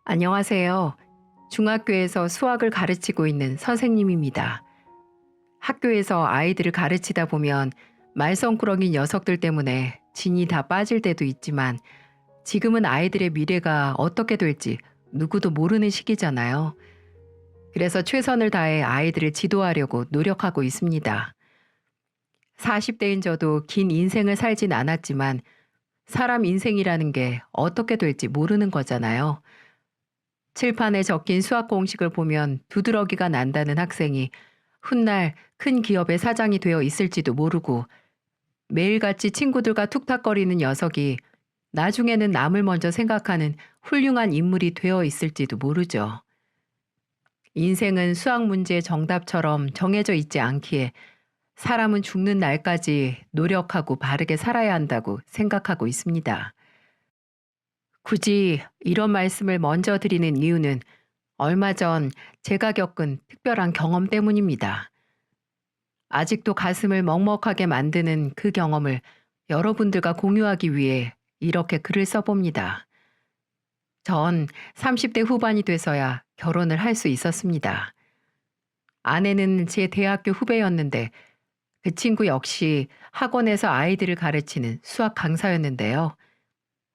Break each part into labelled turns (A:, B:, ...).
A: 안녕하세요. 중학교에서 수학을 가르치고 있는 선생님입니다. 학교에서 아이들을 가르치다 보면 말썽꾸러기 녀석들 때문에 진이 다 빠질 때도 있지만 지금은 아이들의 미래가 어떻게 될지 누구도 모르는 시기잖아요. 그래서 최선을 다해 아이들을 지도하려고 노력하고 있습니다. 40대인 저도 긴 인생을 살진 않았지만 사람 인생이라는 게 어떻게 될지 모르는 거잖아요. 칠판에 적힌 수학 공식을 보면 두드러기가 난다는 학생이 훗날 큰 기업의 사장이 되어 있을지도 모르고 매일같이 친구들과 툭탁거리는 녀석이 나중에는 남을 먼저 생각하는 훌륭한 인물이 되어 있을지도 모르죠. 인생은 수학 문제의 정답처럼 정해져 있지 않기에 사람은 죽는 날까지 노력하고 바르게 살아야 한다고 생각하고 있습니다. 굳이 이런 말씀을 먼저 드리는 이유는 얼마 전 제가 겪은 특별한 경험 때문입니다. 아직도 가슴을 먹먹하게 만드는 그 경험을 여러분들과 공유하기 위해 이렇게 글을 써봅니다. 전 30대 후반이 돼서야 결혼을 할 수 있었습니다. 아내는 제 대학교 후배였는데 그 친구 역시 학원에서 아이들을 가르치는 수학 강사였는데요.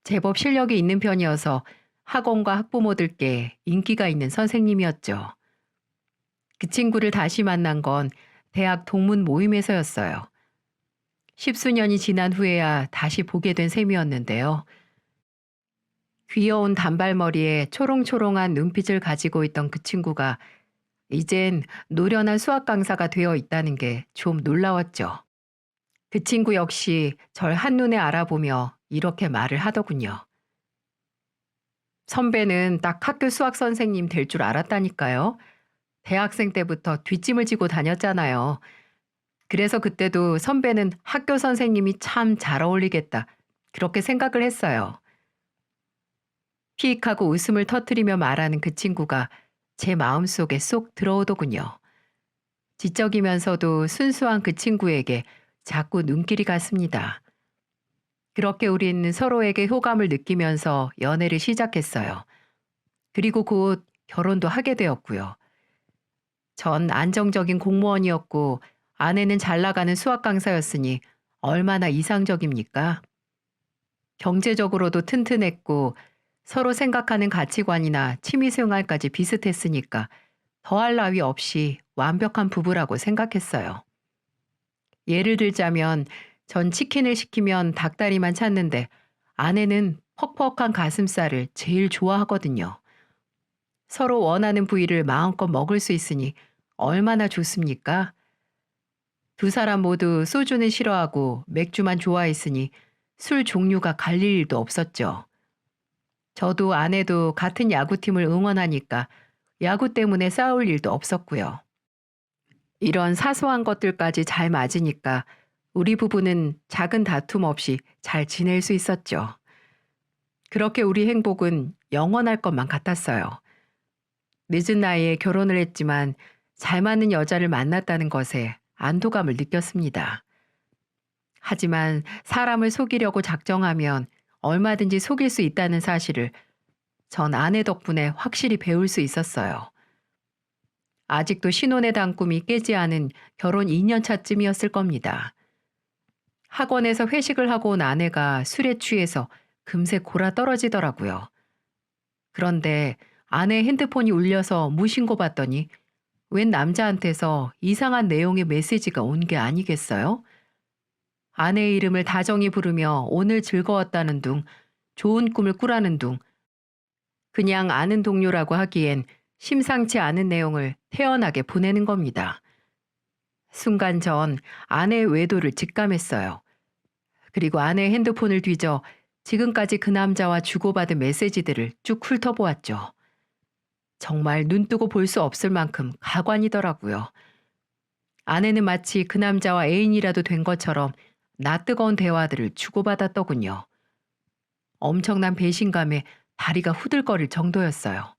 A: 제법 실력이 있는 편이어서 학원과 학부모들께 인기가 있는 선생님이었죠. 그 친구를 다시 만난 건 대학 동문 모임에서였어요. 십수년이 지난 후에야 다시 보게 된 셈이었는데요. 귀여운 단발머리에 초롱초롱한 눈빛을 가지고 있던 그 친구가 이젠 노련한 수학 강사가 되어 있다는 게 좀 놀라웠죠. 그 친구 역시 절 한눈에 알아보며 이렇게 말을 하더군요. 선배는 딱 학교 수학 선생님 될 줄 알았다니까요. 대학생 때부터 뒷짐을 지고 다녔잖아요. 그래서 그때도 선배는 학교 선생님이 참 잘 어울리겠다. 그렇게 생각을 했어요. 피익하고 웃음을 터뜨리며 말하는 그 친구가 제 마음속에 쏙 들어오더군요. 지적이면서도 순수한 그 친구에게 자꾸 눈길이 갔습니다. 그렇게 우린 서로에게 호감을 느끼면서 연애를 시작했어요. 그리고 곧 결혼도 하게 되었고요. 전 안정적인 공무원이었고 아내는 잘 나가는 수학 강사였으니 얼마나 이상적입니까? 경제적으로도 튼튼했고 서로 생각하는 가치관이나 취미생활까지 비슷했으니까 더할 나위 없이 완벽한 부부라고 생각했어요. 예를 들자면 전 치킨을 시키면 닭다리만 찾는데 아내는 퍽퍽한 가슴살을 제일 좋아하거든요. 서로 원하는 부위를 마음껏 먹을 수 있으니 얼마나 좋습니까? 두 사람 모두 소주는 싫어하고 맥주만 좋아했으니 술 종류가 갈릴 일도 없었죠. 저도 아내도 같은 야구팀을 응원하니까 야구 때문에 싸울 일도 없었고요. 이런 사소한 것들까지 잘 맞으니까 우리 부부는 작은 다툼 없이 잘 지낼 수 있었죠. 그렇게 우리 행복은 영원할 것만 같았어요. 늦은 나이에 결혼을 했지만 잘 맞는 여자를 만났다는 것에 안도감을 느꼈습니다. 하지만 사람을 속이려고 작정하면 얼마든지 속일 수 있다는 사실을 전 아내 덕분에 확실히 배울 수 있었어요. 아직도 신혼의 단꿈이 깨지 않은 결혼 2년 차쯤이었을 겁니다. 학원에서 회식을 하고 온 아내가 술에 취해서 금세 골아 떨어지더라고요. 그런데 아내 핸드폰이 울려서 무신고 봤더니 웬 남자한테서 이상한 내용의 메시지가 온 게 아니겠어요? 아내의 이름을 다정히 부르며 오늘 즐거웠다는 둥, 좋은 꿈을 꾸라는 둥, 그냥 아는 동료라고 하기엔 심상치 않은 내용을 태연하게 보내는 겁니다. 순간 전 아내의 외도를 직감했어요. 그리고 아내의 핸드폰을 뒤져 지금까지 그 남자와 주고받은 메시지들을 쭉 훑어보았죠. 정말 눈뜨고 볼 수 없을 만큼 가관이더라고요. 아내는 마치 그 남자와 애인이라도 된 것처럼 낯뜨거운 대화들을 주고받았더군요. 엄청난 배신감에 다리가 후들거릴 정도였어요.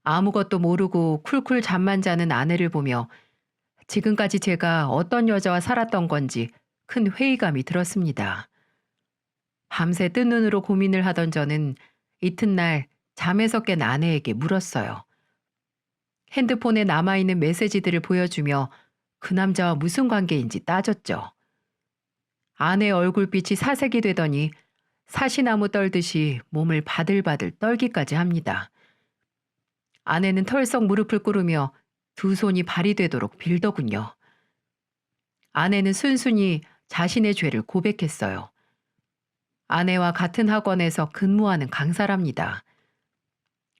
A: 아무것도 모르고 쿨쿨 잠만 자는 아내를 보며 지금까지 제가 어떤 여자와 살았던 건지 큰 회의감이 들었습니다. 밤새 뜬 눈으로 고민을 하던 저는 이튿날 잠에서 깬 아내에게 물었어요. 핸드폰에 남아있는 메시지들을 보여주며 그 남자와 무슨 관계인지 따졌죠. 아내 얼굴빛이 사색이 되더니 사시나무 떨듯이 몸을 바들바들 떨기까지 합니다. 아내는 털썩 무릎을 꿇으며 두 손이 발이 되도록 빌더군요. 아내는 순순히 자신의 죄를 고백했어요. 아내와 같은 학원에서 근무하는 강사랍니다.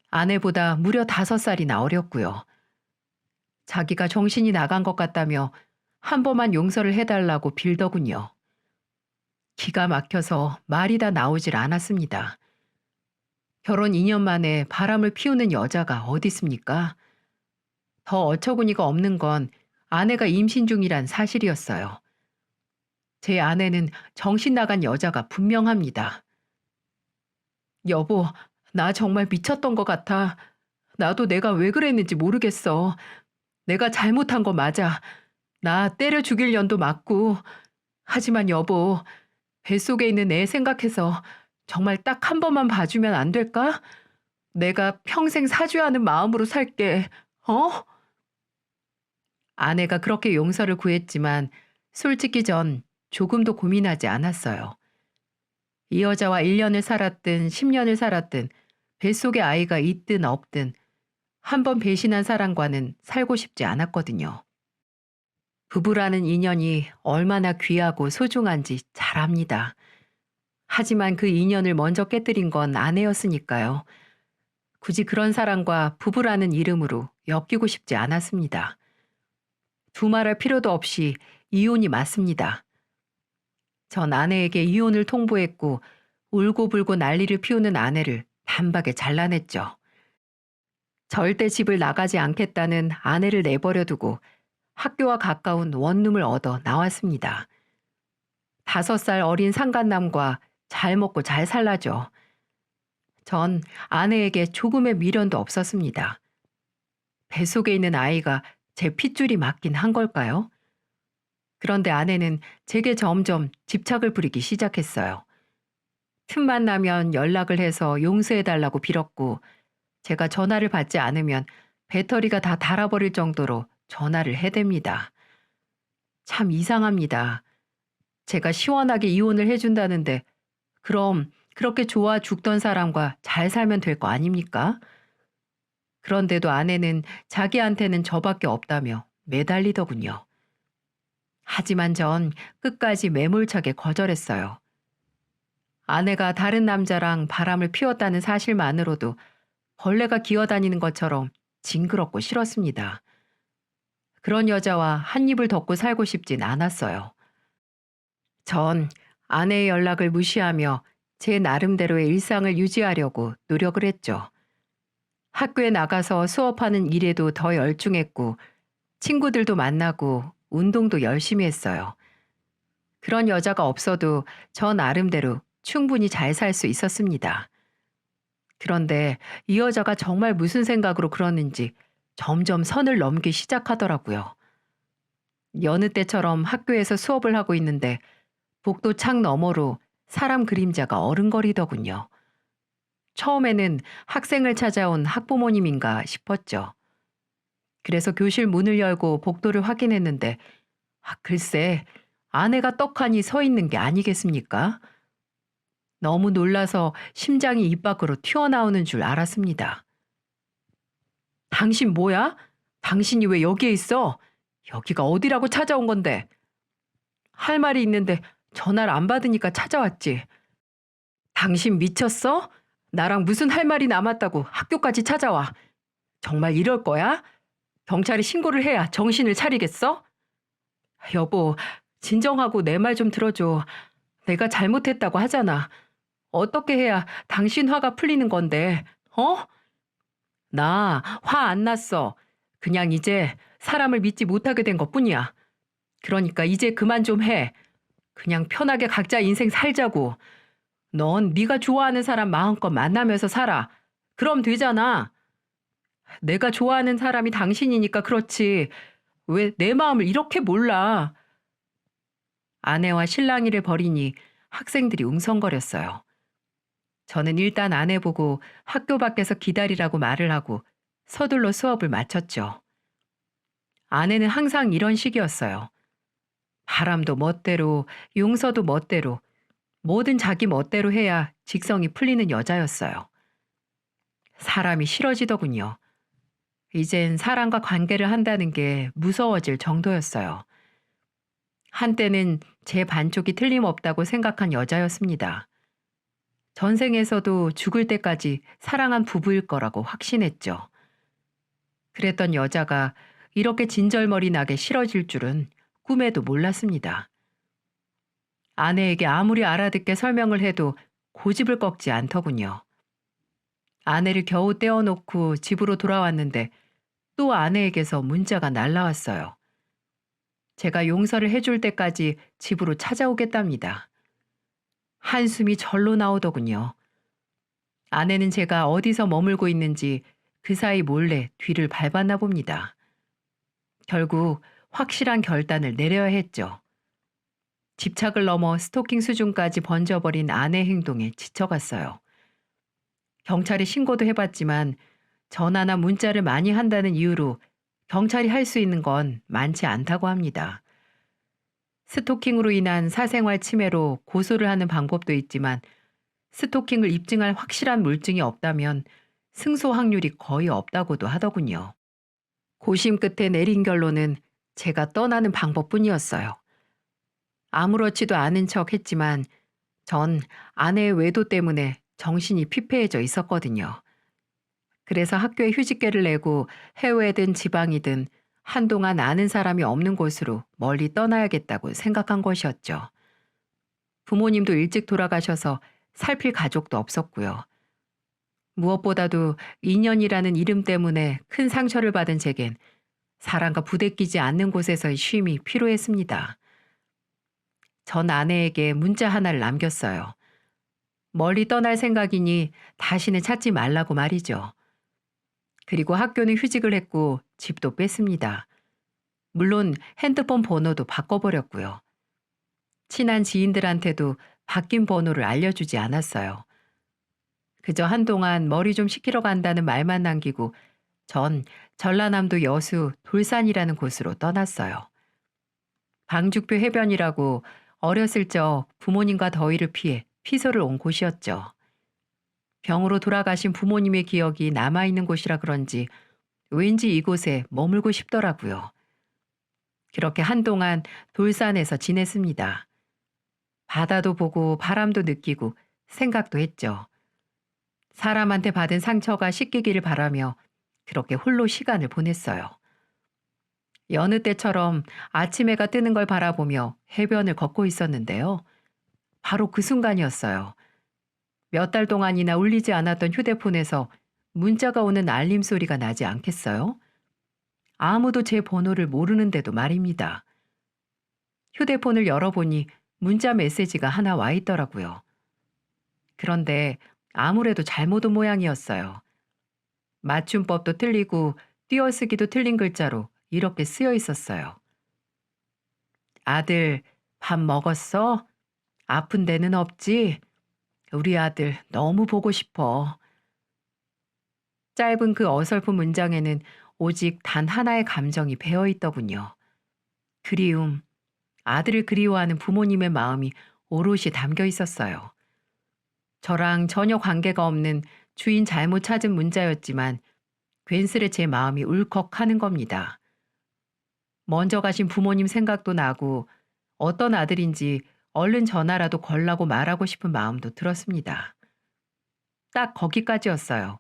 A: 아내보다 무려 5살이나 어렸고요. 자기가 정신이 나간 것 같다며 한 번만 용서를 해달라고 빌더군요. 기가 막혀서 말이 다 나오질 않았습니다. 결혼 2년 만에 바람을 피우는 여자가 어디 있습니까? 더 어처구니가 없는 건 아내가 임신 중이란 사실이었어요. 제 아내는 정신 나간 여자가 분명합니다. 여보, 나 정말 미쳤던 것 같아. 나도 내가 왜 그랬는지 모르겠어. 내가 잘못한 거 맞아. 나 때려 죽일 년도 맞고. 하지만 여보, 뱃속에 있는 애 생각해서 정말 딱 한 번만 봐주면 안 될까? 내가 평생 사죄하는 마음으로 살게. 어? 아내가 그렇게 용서를 구했지만 솔직히 전 조금도 고민하지 않았어요. 이 여자와 1년을 살았든 10년을 살았든 뱃속에 아이가 있든 없든 한 번 배신한 사람과는 살고 싶지 않았거든요. 부부라는 인연이 얼마나 귀하고 소중한지 잘 압니다. 하지만 그 인연을 먼저 깨뜨린 건 아내였으니까요. 굳이 그런 사람과 부부라는 이름으로 엮이고 싶지 않았습니다. 두말할 필요도 없이 이혼이 맞습니다. 전 아내에게 이혼을 통보했고 울고불고 난리를 피우는 아내를 단박에 잘라냈죠. 절대 집을 나가지 않겠다는 아내를 내버려 두고 학교와 가까운 원룸을 얻어 나왔습니다. 5살 어린 상간남과 잘 먹고 잘 살라죠. 전 아내에게 조금의 미련도 없었습니다. 뱃속에 있는 아이가 제 핏줄이 맞긴 한 걸까요? 그런데 아내는 제게 점점 집착을 부리기 시작했어요. 틈만 나면 연락을 해서 용서해달라고 빌었고 제가 전화를 받지 않으면 배터리가 다 닳아버릴 정도로 전화를 해댑니다. 참 이상합니다. 제가 시원하게 이혼을 해준다는데 그럼 그렇게 좋아 죽던 사람과 잘 살면 될 거 아닙니까? 그런데도 아내는 자기한테는 저밖에 없다며 매달리더군요. 하지만 전 끝까지 매몰차게 거절했어요. 아내가 다른 남자랑 바람을 피웠다는 사실만으로도 벌레가 기어다니는 것처럼 징그럽고 싫었습니다. 그런 여자와 한 입을 덮고 살고 싶진 않았어요. 전 아내의 연락을 무시하며 제 나름대로의 일상을 유지하려고 노력을 했죠. 학교에 나가서 수업하는 일에도 더 열중했고 친구들도 만나고 운동도 열심히 했어요. 그런 여자가 없어도 저 나름대로 충분히 잘 살 수 있었습니다. 그런데 이 여자가 정말 무슨 생각으로 그러는지 점점 선을 넘기 시작하더라고요. 여느 때처럼 학교에서 수업을 하고 있는데 복도 창 너머로 사람 그림자가 어른거리더군요. 처음에는 학생을 찾아온 학부모님인가 싶었죠. 그래서 교실 문을 열고 복도를 확인했는데 글쎄 아내가 떡하니 서 있는 게 아니겠습니까? 너무 놀라서 심장이 입 밖으로 튀어나오는 줄 알았습니다. 당신 뭐야? 당신이 왜 여기에 있어? 여기가 어디라고 찾아온 건데? 할 말이 있는데 전화를 안 받으니까 찾아왔지. 당신 미쳤어? 나랑 무슨 할 말이 남았다고 학교까지 찾아와. 정말 이럴 거야? 경찰에 신고를 해야 정신을 차리겠어? 여보, 진정하고 내 말 좀 들어줘. 내가 잘못했다고 하잖아. 어떻게 해야 당신 화가 풀리는 건데, 어? 나 화 안 났어. 그냥 이제 사람을 믿지 못하게 된 것뿐이야. 그러니까 이제 그만 좀 해. 그냥 편하게 각자 인생 살자고. 넌 네가 좋아하는 사람 마음껏 만나면서 살아. 그럼 되잖아. 내가 좋아하는 사람이 당신이니까 그렇지. 왜 내 마음을 이렇게 몰라? 아내와 실랑이를 벌이니 학생들이 웅성거렸어요. 저는 일단 아내 보고 학교 밖에서 기다리라고 말을 하고 서둘러 수업을 마쳤죠. 아내는 항상 이런 식이었어요. 바람도 멋대로, 용서도 멋대로, 뭐든 자기 멋대로 해야 직성이 풀리는 여자였어요. 사람이 싫어지더군요. 이젠 사람과 관계를 한다는 게 무서워질 정도였어요. 한때는 제 반쪽이 틀림없다고 생각한 여자였습니다. 전생에서도 죽을 때까지 사랑한 부부일 거라고 확신했죠. 그랬던 여자가 이렇게 진절머리 나게 싫어질 줄은 꿈에도 몰랐습니다. 아내에게 아무리 알아듣게 설명을 해도 고집을 꺾지 않더군요. 아내를 겨우 떼어놓고 집으로 돌아왔는데 또 아내에게서 문자가 날라왔어요. 제가 용서를 해줄 때까지 집으로 찾아오겠답니다. 한숨이 절로 나오더군요. 아내는 제가 어디서 머물고 있는지 그 사이 몰래 뒤를 밟았나 봅니다. 결국 확실한 결단을 내려야 했죠. 집착을 넘어 스토킹 수준까지 번져버린 아내 행동에 지쳐갔어요. 경찰에 신고도 해봤지만 전화나 문자를 많이 한다는 이유로 경찰이 할 수 있는 건 많지 않다고 합니다. 스토킹으로 인한 사생활 침해로 고소를 하는 방법도 있지만 스토킹을 입증할 확실한 물증이 없다면 승소 확률이 거의 없다고도 하더군요. 고심 끝에 내린 결론은 제가 떠나는 방법뿐이었어요. 아무렇지도 않은 척 했지만 전 아내의 외도 때문에 정신이 피폐해져 있었거든요. 그래서 학교에 휴직계를 내고 해외든 지방이든 한동안 아는 사람이 없는 곳으로 멀리 떠나야겠다고 생각한 것이었죠. 부모님도 일찍 돌아가셔서 살필 가족도 없었고요. 무엇보다도 인연이라는 이름 때문에 큰 상처를 받은 제겐 사람과 부대끼지 않는 곳에서의 쉼이 필요했습니다. 전 아내에게 문자 하나를 남겼어요. 멀리 떠날 생각이니 다시는 찾지 말라고 말이죠. 그리고 학교는 휴직을 했고 집도 뺐습니다. 물론 핸드폰 번호도 바꿔버렸고요. 친한 지인들한테도 바뀐 번호를 알려주지 않았어요. 그저 한동안 머리 좀 식히러 간다는 말만 남기고 전 전라남도 여수 돌산이라는 곳으로 떠났어요. 방죽표 해변이라고 어렸을 적 부모님과 더위를 피해 피서를 온 곳이었죠. 병으로 돌아가신 부모님의 기억이 남아있는 곳이라 그런지 왠지 이곳에 머물고 싶더라고요. 그렇게 한동안 돌산에서 지냈습니다. 바다도 보고 바람도 느끼고 생각도 했죠. 사람한테 받은 상처가 씻기기를 바라며 그렇게 홀로 시간을 보냈어요. 여느 때처럼 아침 해가 뜨는 걸 바라보며 해변을 걷고 있었는데요. 바로 그 순간이었어요. 몇 달 동안이나 울리지 않았던 휴대폰에서 문자가 오는 알림 소리가 나지 않겠어요? 아무도 제 번호를 모르는데도 말입니다. 휴대폰을 열어보니 문자 메시지가 하나 와 있더라고요. 그런데 아무래도 잘못 온 모양이었어요. 맞춤법도 틀리고 띄어쓰기도 틀린 글자로 이렇게 쓰여 있었어요. 아들, 밥 먹었어? 아픈 데는 없지? 우리 아들 너무 보고 싶어. 짧은 그 어설픈 문장에는 오직 단 하나의 감정이 배어 있더군요. 그리움, 아들을 그리워하는 부모님의 마음이 오롯이 담겨 있었어요. 저랑 전혀 관계가 없는 주인 잘못 찾은 문자였지만 괜스레 제 마음이 울컥하는 겁니다. 먼저 가신 부모님 생각도 나고 어떤 아들인지 얼른 전화라도 걸라고 말하고 싶은 마음도 들었습니다. 딱 거기까지였어요.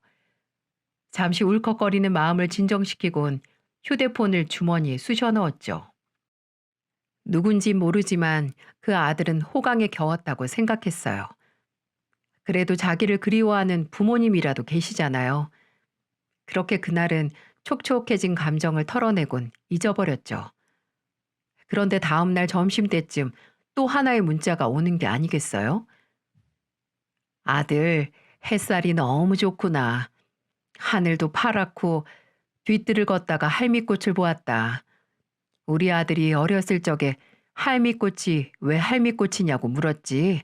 A: 잠시 울컥거리는 마음을 진정시키곤 휴대폰을 주머니에 쑤셔 넣었죠. 누군진 모르지만 그 아들은 호강에 겨웠다고 생각했어요. 그래도 자기를 그리워하는 부모님이라도 계시잖아요. 그렇게 그날은 촉촉해진 감정을 털어내곤 잊어버렸죠. 그런데 다음 날 점심때쯤 또 하나의 문자가 오는 게 아니겠어요? 아들, 햇살이 너무 좋구나. 하늘도 파랗고 뒤뜰을 걷다가 할미꽃을 보았다. 우리 아들이 어렸을 적에 할미꽃이 왜 할미꽃이냐고 물었지.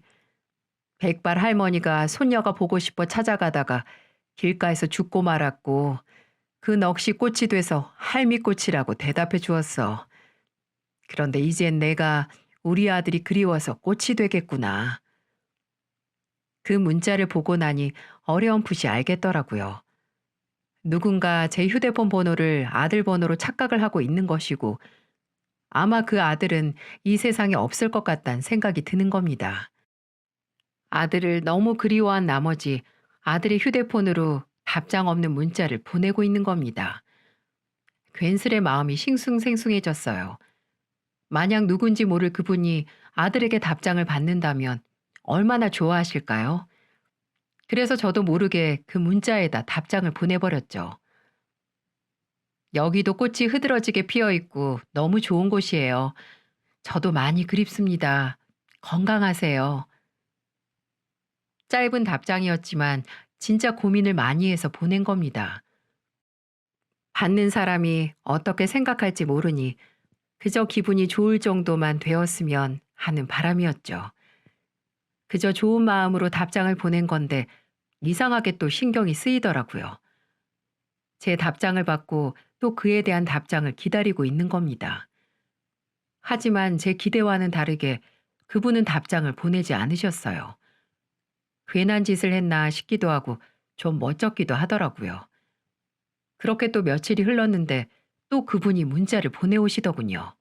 A: 백발 할머니가 손녀가 보고 싶어 찾아가다가 길가에서 죽고 말았고 그 넋이 꽃이 돼서 할미꽃이라고 대답해 주었어. 그런데 이젠 내가 우리 아들이 그리워서 꽃이 되겠구나. 그 문자를 보고 나니 어렴풋이 알겠더라고요. 누군가 제 휴대폰 번호를 아들 번호로 착각을 하고 있는 것이고 아마 그 아들은 이 세상에 없을 것 같다는 생각이 드는 겁니다. 아들을 너무 그리워한 나머지 아들의 휴대폰으로 답장 없는 문자를 보내고 있는 겁니다. 괜스레 마음이 싱숭생숭해졌어요. 만약 누군지 모를 그분이 아들에게 답장을 받는다면 얼마나 좋아하실까요? 그래서 저도 모르게 그 문자에다 답장을 보내버렸죠. 여기도 꽃이 흐드러지게 피어 있고 너무 좋은 곳이에요. 저도 많이 그립습니다. 건강하세요. 짧은 답장이었지만 진짜 고민을 많이 해서 보낸 겁니다. 받는 사람이 어떻게 생각할지 모르니 그저 기분이 좋을 정도만 되었으면 하는 바람이었죠. 그저 좋은 마음으로 답장을 보낸 건데 이상하게 또 신경이 쓰이더라고요. 제 답장을 받고 또 그에 대한 답장을 기다리고 있는 겁니다. 하지만 제 기대와는 다르게 그분은 답장을 보내지 않으셨어요. 괜한 짓을 했나 싶기도 하고 좀 멋쩍기도 하더라고요. 그렇게 또 며칠이 흘렀는데 또 그분이 문자를 보내오시더군요.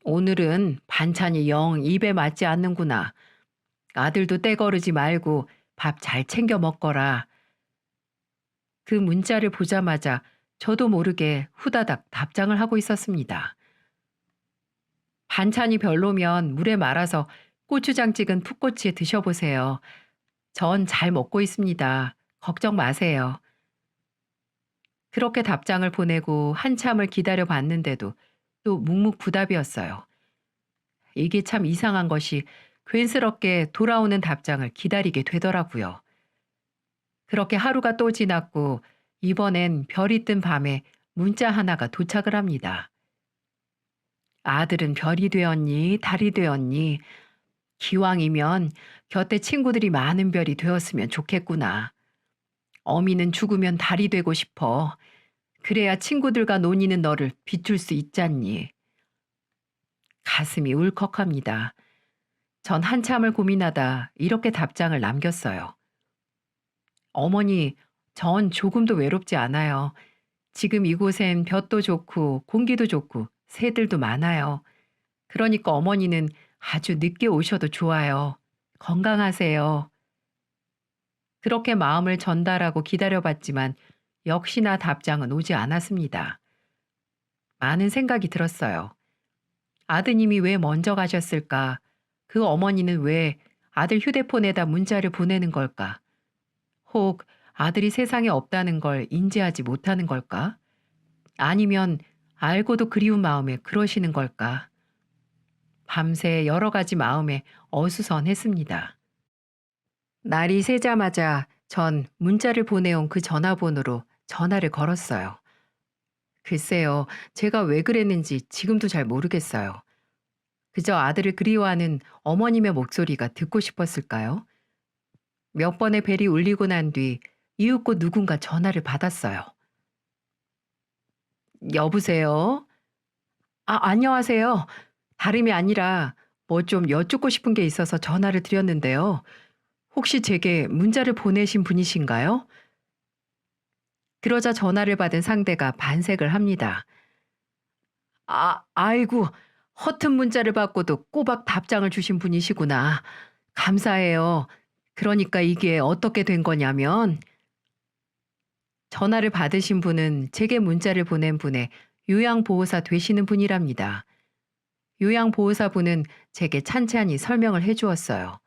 A: 오늘은 반찬이 영 입에 맞지 않는구나. 아들도 떼거르지 말고 밥 잘 챙겨 먹거라. 그 문자를 보자마자 저도 모르게 후다닥 답장을 하고 있었습니다. 반찬이 별로면 물에 말아서 고추장 찍은 풋꼬치에 드셔보세요. 전 잘 먹고 있습니다. 걱정 마세요. 그렇게 답장을 보내고 한참을 기다려 봤는데도 또 묵묵부답이었어요. 이게 참 이상한 것이 괜스럽게 돌아오는 답장을 기다리게 되더라고요. 그렇게 하루가 또 지났고 이번엔 별이 뜬 밤에 문자 하나가 도착을 합니다. 아들은 별이 되었니? 달이 되었니? 기왕이면 곁에 친구들이 많은 별이 되었으면 좋겠구나. 어미는 죽으면 달이 되고 싶어. 그래야 친구들과 논의는 너를 비출 수 있잖니. 가슴이 울컥합니다. 전 한참을 고민하다 이렇게 답장을 남겼어요. 어머니, 전 조금도 외롭지 않아요. 지금 이곳엔 볕도 좋고 공기도 좋고 새들도 많아요. 그러니까 어머니는 아주 늦게 오셔도 좋아요. 건강하세요. 그렇게 마음을 전달하고 기다려봤지만 역시나 답장은 오지 않았습니다. 많은 생각이 들었어요. 아드님이 왜 먼저 가셨을까? 그 어머니는 왜 아들 휴대폰에다 문자를 보내는 걸까? 혹 아들이 세상에 없다는 걸 인지하지 못하는 걸까? 아니면 알고도 그리운 마음에 그러시는 걸까? 밤새 여러 가지 마음에 어수선했습니다. 날이 새자마자 전 문자를 보내온 그 전화번호로 전화를 걸었어요. 글쎄요, 제가 왜 그랬는지 지금도 잘 모르겠어요. 그저 아들을 그리워하는 어머님의 목소리가 듣고 싶었을까요? 몇 번의 벨이 울리고 난 뒤 이윽고 누군가 전화를 받았어요. 여보세요? 아, 안녕하세요. 다름이 아니라 뭐 좀 여쭙고 싶은 게 있어서 전화를 드렸는데요. 혹시 제게 문자를 보내신 분이신가요? 그러자 전화를 받은 상대가 반색을 합니다. 아이고, 허튼 문자를 받고도 꼬박 답장을 주신 분이시구나. 감사해요. 그러니까 이게 어떻게 된 거냐면, 전화를 받으신 분은 제게 문자를 보낸 분의 요양보호사 되시는 분이랍니다. 요양보호사분은 제게 찬찬히 설명을 해 주었어요.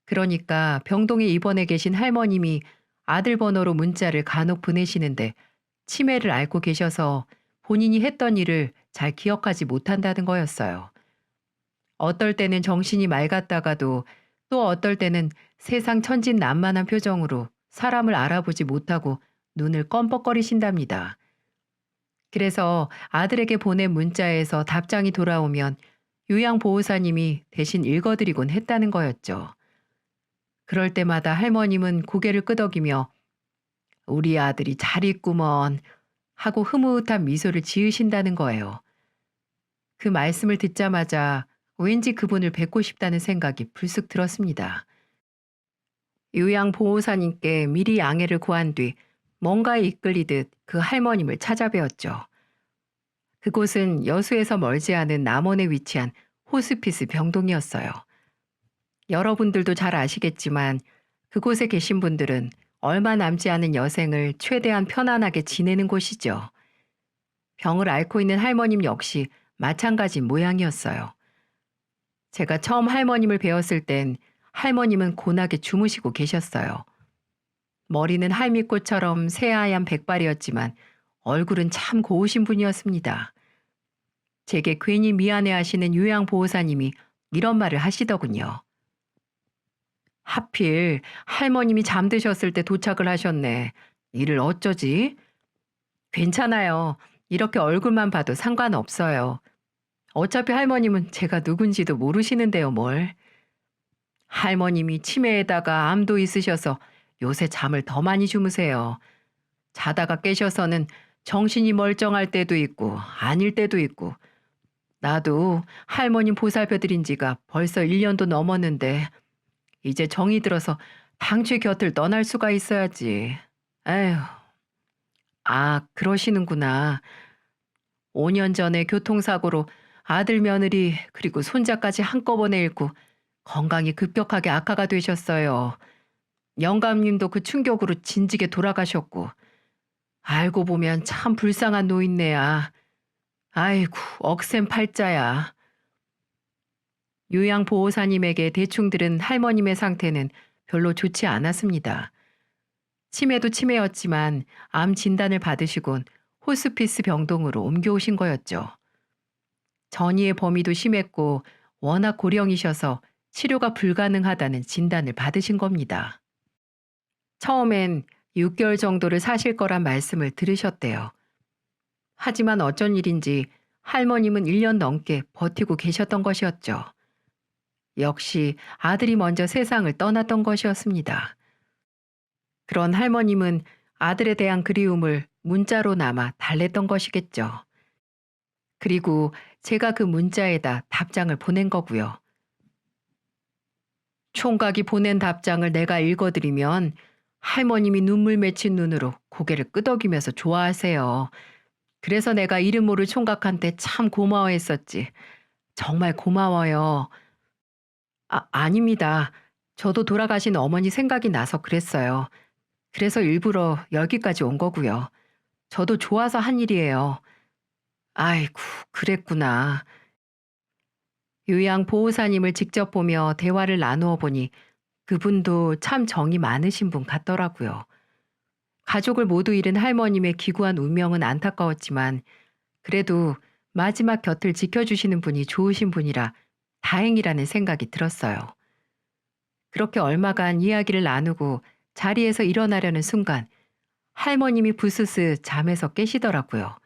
A: 그러니까 병동에 입원해 계신 할머님이 아들 번호로 문자를 간혹 보내시는데 치매를 앓고 계셔서 본인이 했던 일을 잘 기억하지 못한다는 거였어요. 어떨 때는 정신이 맑았다가도 또 어떨 때는 세상 천진난만한 표정으로 사람을 알아보지 못하고 눈을 껌뻑거리신답니다. 그래서 아들에게 보낸 문자에서 답장이 돌아오면 요양보호사님이 대신 읽어드리곤 했다는 거였죠. 그럴 때마다 할머님은 고개를 끄덕이며 우리 아들이 잘 있구먼 하고 흐뭇한 미소를 지으신다는 거예요. 그 말씀을 듣자마자 왠지 그분을 뵙고 싶다는 생각이 불쑥 들었습니다. 요양보호사님께 미리 양해를 구한 뒤 뭔가에 이끌리듯 그 할머님을 찾아뵈었죠. 그곳은 여수에서 멀지 않은 남원에 위치한 호스피스 병동이었어요. 여러분들도 잘 아시겠지만 그곳에 계신 분들은 얼마 남지 않은 여생을 최대한 편안하게 지내는 곳이죠. 병을 앓고 있는 할머님 역시 마찬가지인 모양이었어요. 제가 처음 할머님을 뵈었을 땐 할머님은 곤하게 주무시고 계셨어요. 머리는 할미꽃처럼 새하얀 백발이었지만 얼굴은 참 고우신 분이었습니다. 제게 괜히 미안해하시는 요양보호사님이 이런 말을 하시더군요. 하필 할머님이 잠드셨을 때 도착을 하셨네. 이를 어쩌지? 괜찮아요. 이렇게 얼굴만 봐도 상관없어요. 어차피 할머님은 제가 누군지도 모르시는데요, 뭘. 할머님이 치매에다가 암도 있으셔서 요새 잠을 더 많이 주무세요. 자다가 깨셔서는 정신이 멀쩡할 때도 있고 아닐 때도 있고 나도 할머님 보살펴드린 지가 벌써 1년도 넘었는데 이제 정이 들어서 당최 곁을 떠날 수가 있어야지. 에휴. 아, 그러시는구나. 5년 전에 교통사고로 아들 며느리 그리고 손자까지 한꺼번에 잃고 건강이 급격하게 악화가 되셨어요. 영감님도 그 충격으로 진직에 돌아가셨고 알고 보면 참 불쌍한 노인네야. 아이고 억센 팔자야. 요양보호사님에게 대충 들은 할머님의 상태는 별로 좋지 않았습니다. 치매도 치매였지만 암 진단을 받으시곤 호스피스 병동으로 옮겨오신 거였죠. 전이의 범위도 심했고 워낙 고령이셔서 치료가 불가능하다는 진단을 받으신 겁니다. 처음엔 6개월 정도를 사실 거란 말씀을 들으셨대요. 하지만 어쩐 일인지 할머님은 1년 넘게 버티고 계셨던 것이었죠. 역시 아들이 먼저 세상을 떠났던 것이었습니다. 그런 할머님은 아들에 대한 그리움을 문자로 남아 달랬던 것이겠죠. 그리고 제가 그 문자에다 답장을 보낸 거고요. 총각이 보낸 답장을 내가 읽어드리면 할머님이 눈물 맺힌 눈으로 고개를 끄덕이면서 좋아하세요. 그래서 내가 이름 모를 총각한테 참 고마워했었지. 정말 고마워요. 아닙니다. 저도 돌아가신 어머니 생각이 나서 그랬어요. 그래서 일부러 여기까지 온 거고요. 저도 좋아서 한 일이에요. 아이고, 그랬구나. 요양보호사님을 직접 보며 대화를 나누어 보니 그분도 참 정이 많으신 분 같더라고요. 가족을 모두 잃은 할머님의 기구한 운명은 안타까웠지만 그래도 마지막 곁을 지켜주시는 분이 좋으신 분이라 다행이라는 생각이 들었어요. 그렇게 얼마간 이야기를 나누고 자리에서 일어나려는 순간 할머님이 부스스 잠에서 깨시더라고요.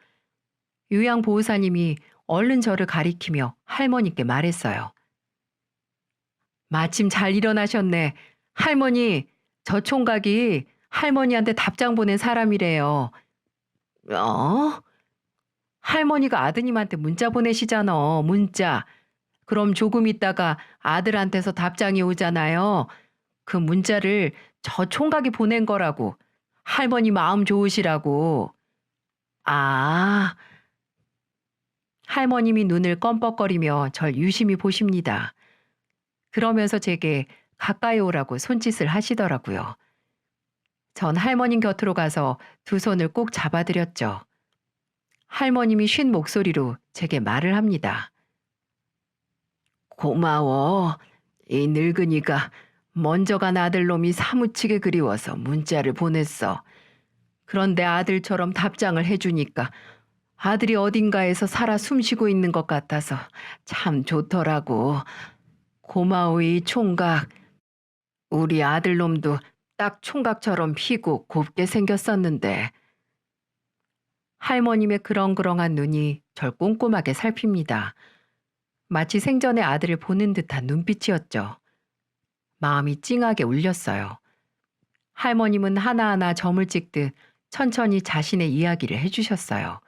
A: 요양보호사님이 얼른 저를 가리키며 할머니께 말했어요. 마침 잘 일어나셨네. 할머니, 저 총각이 할머니한테 답장 보낸 사람이래요. 어? 할머니가 아드님한테 문자 보내시잖아, 문자. 그럼 조금 있다가 아들한테서 답장이 오잖아요. 그 문자를 저 총각이 보낸 거라고. 할머니 마음 좋으시라고. 아. 할머님이 눈을 껌뻑거리며 절 유심히 보십니다. 그러면서 제게 가까이 오라고 손짓을 하시더라고요. 전 할머님 곁으로 가서 두 손을 꼭 잡아드렸죠. 할머님이 쉰 목소리로 제게 말을 합니다. 고마워. 이 늙은이가 먼저 간 아들놈이 사무치게 그리워서 문자를 보냈어. 그런데 아들처럼 답장을 해주니까 아들이 어딘가에서 살아 숨쉬고 있는 것 같아서 참 좋더라고. 고마워 이 총각. 우리 아들놈도 딱 총각처럼 피고 곱게 생겼었는데. 할머님의 그렁그렁한 눈이 절 꼼꼼하게 살핍니다. 마치 생전의 아들을 보는 듯한 눈빛이었죠. 마음이 찡하게 울렸어요. 할머님은 하나하나 점을 찍듯 천천히 자신의 이야기를 해주셨어요.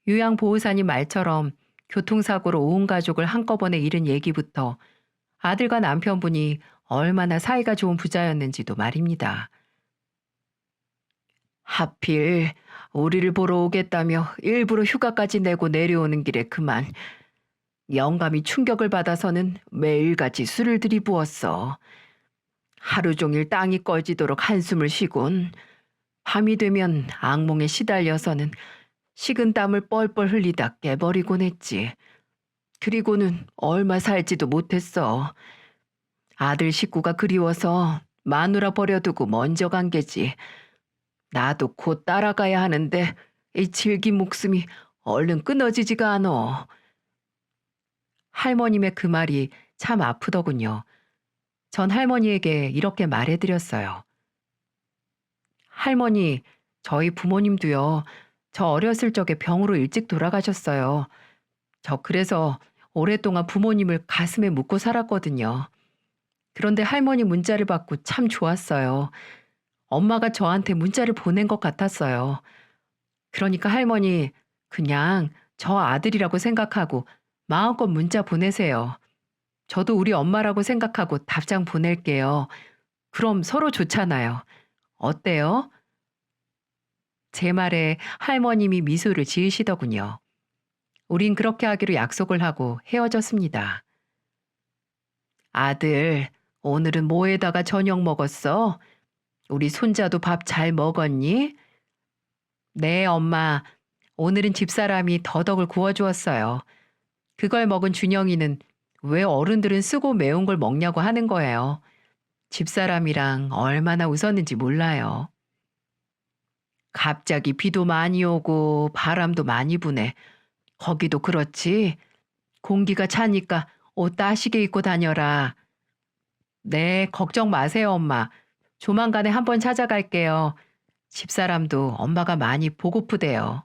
A: 요양보호사님 말처럼 교통사고로 온 가족을 한꺼번에 잃은 얘기부터 아들과 남편분이 얼마나 사이가 좋은 부자였는지도 말입니다. 하필 우리를 보러 오겠다며 일부러 휴가까지 내고 내려오는 길에 그만 영감이 충격을 받아서는 매일같이 술을 들이부었어. 하루 종일 땅이 꺼지도록 한숨을 쉬곤 밤이 되면 악몽에 시달려서는 식은땀을 뻘뻘 흘리다 깨버리곤 했지. 그리고는 얼마 살지도 못했어. 아들 식구가 그리워서 마누라 버려두고 먼저 간 게지. 나도 곧 따라가야 하는데 이 질긴 목숨이 얼른 끊어지지가 않어. 할머님의 그 말이 참 아프더군요. 전 할머니에게 이렇게 말해드렸어요. 할머니, 저희 부모님도요. 저 어렸을 적에 병으로 일찍 돌아가셨어요. 저 그래서 오랫동안 부모님을 가슴에 묻고 살았거든요. 그런데 할머니 문자를 받고 참 좋았어요. 엄마가 저한테 문자를 보낸 것 같았어요. 그러니까 할머니, 그냥 저 아들이라고 생각하고 마음껏 문자 보내세요. 저도 우리 엄마라고 생각하고 답장 보낼게요. 그럼 서로 좋잖아요. 어때요? 제 말에 할머님이 미소를 지으시더군요. 우린 그렇게 하기로 약속을 하고 헤어졌습니다. 아들, 오늘은 뭐에다가 저녁 먹었어? 우리 손자도 밥 잘 먹었니? 네, 엄마. 오늘은 집사람이 더덕을 구워주었어요. 그걸 먹은 준영이는 왜 어른들은 쓰고 매운 걸 먹냐고 하는 거예요. 집사람이랑 얼마나 웃었는지 몰라요. 갑자기 비도 많이 오고 바람도 많이 부네. 거기도 그렇지? 공기가 차니까 옷 따시게 입고 다녀라. 네, 걱정 마세요, 엄마. 조만간에 한번 찾아갈게요. 집사람도 엄마가 많이 보고프대요.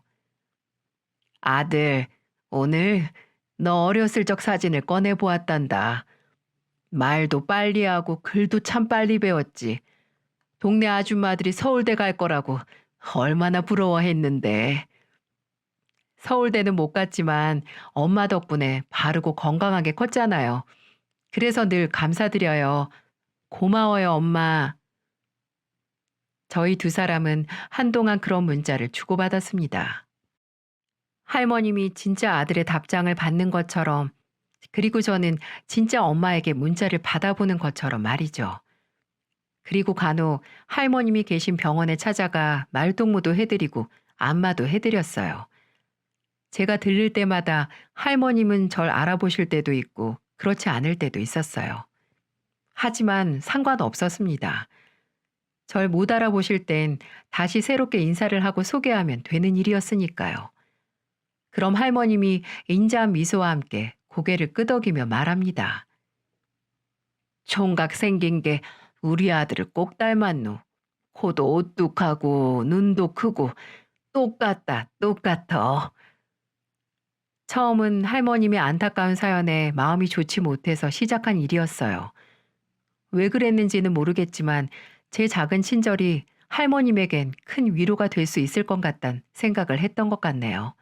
A: 아들, 오늘 너 어렸을 적 사진을 꺼내 보았단다. 말도 빨리 하고 글도 참 빨리 배웠지. 동네 아줌마들이 서울대 갈 거라고 얼마나 부러워했는데. 서울대는 못 갔지만 엄마 덕분에 바르고 건강하게 컸잖아요. 그래서 늘 감사드려요. 고마워요, 엄마. 저희 두 사람은 한동안 그런 문자를 주고받았습니다. 할머님이 진짜 아들의 답장을 받는 것처럼, 그리고 저는 진짜 엄마에게 문자를 받아보는 것처럼 말이죠. 그리고 간혹 할머님이 계신 병원에 찾아가 말동무도 해드리고 안마도 해드렸어요. 제가 들릴 때마다 할머님은 절 알아보실 때도 있고 그렇지 않을 때도 있었어요. 하지만 상관없었습니다. 절 못 알아보실 땐 다시 새롭게 인사를 하고 소개하면 되는 일이었으니까요. 그럼 할머님이 인자한 미소와 함께 고개를 끄덕이며 말합니다. 총각 생긴 게 우리 아들을 꼭 닮았노. 코도 오뚝하고 눈도 크고 똑같다 똑같어. 처음은 할머님의 안타까운 사연에 마음이 좋지 못해서 시작한 일이었어요. 왜 그랬는지는 모르겠지만 제 작은 친절이 할머님에겐 큰 위로가 될 수 있을 것 같단 생각을 했던 것 같네요.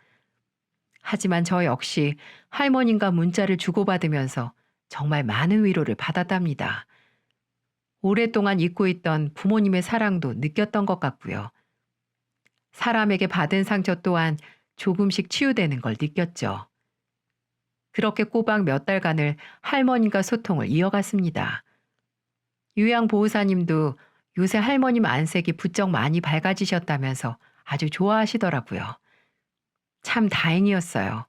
A: 하지만 저 역시 할머님과 문자를 주고받으면서 정말 많은 위로를 받았답니다. 오랫동안 잊고 있던 부모님의 사랑도 느꼈던 것 같고요. 사람에게 받은 상처 또한 조금씩 치유되는 걸 느꼈죠. 그렇게 꼬박 몇 달간을 할머님과 소통을 이어갔습니다. 요양보호사님도 요새 할머님 안색이 부쩍 많이 밝아지셨다면서 아주 좋아하시더라고요. 참 다행이었어요.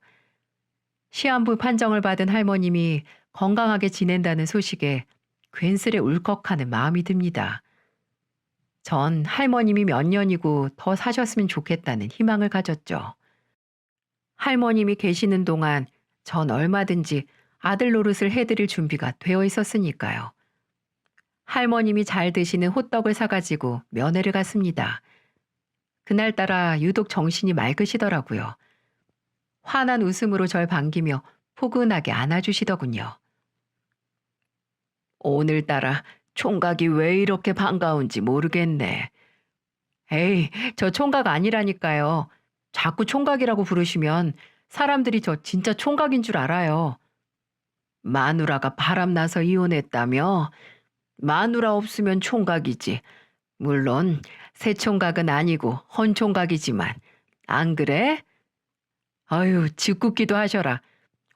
A: 시한부 판정을 받은 할머님이 건강하게 지낸다는 소식에 괜스레 울컥하는 마음이 듭니다. 전 할머님이 몇 년이고 더 사셨으면 좋겠다는 희망을 가졌죠. 할머님이 계시는 동안 전 얼마든지 아들 노릇을 해드릴 준비가 되어 있었으니까요. 할머님이 잘 드시는 호떡을 사가지고 면회를 갔습니다. 그날따라 유독 정신이 맑으시더라고요. 환한 웃음으로 절 반기며 포근하게 안아주시더군요. 오늘따라 총각이 왜 이렇게 반가운지 모르겠네. 에이, 저 총각 아니라니까요. 자꾸 총각이라고 부르시면 사람들이 저 진짜 총각인 줄 알아요. 마누라가 바람나서 이혼했다며? 마누라 없으면 총각이지. 물론 새 총각은 아니고 헌 총각이지만. 안 그래? 아유, 짓궂기도 하셔라.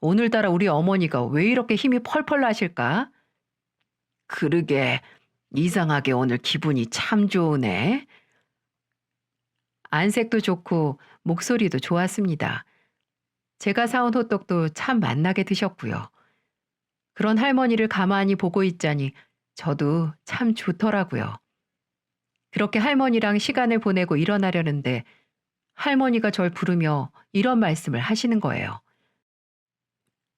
A: 오늘따라 우리 어머니가 왜 이렇게 힘이 펄펄 나실까? 그러게, 이상하게 오늘 기분이 참 좋으네. 안색도 좋고 목소리도 좋았습니다. 제가 사온 호떡도 참 맛나게 드셨고요. 그런 할머니를 가만히 보고 있자니 저도 참 좋더라고요. 그렇게 할머니랑 시간을 보내고 일어나려는데 할머니가 절 부르며 이런 말씀을 하시는 거예요.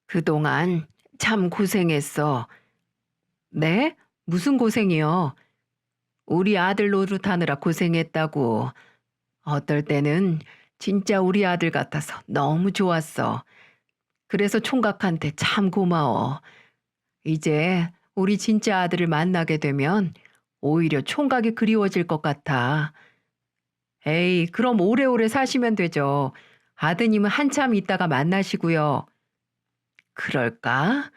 A: 그동안 참 고생했어. 네? 무슨 고생이요? 우리 아들 노릇하느라 고생했다고. 어떨 때는 진짜 우리 아들 같아서 너무 좋았어. 그래서 총각한테 참 고마워. 이제 우리 진짜 아들을 만나게 되면 오히려 총각이 그리워질 것 같아. 에이, 그럼 오래오래 사시면 되죠. 아드님은 한참 있다가 만나시고요. 그럴까?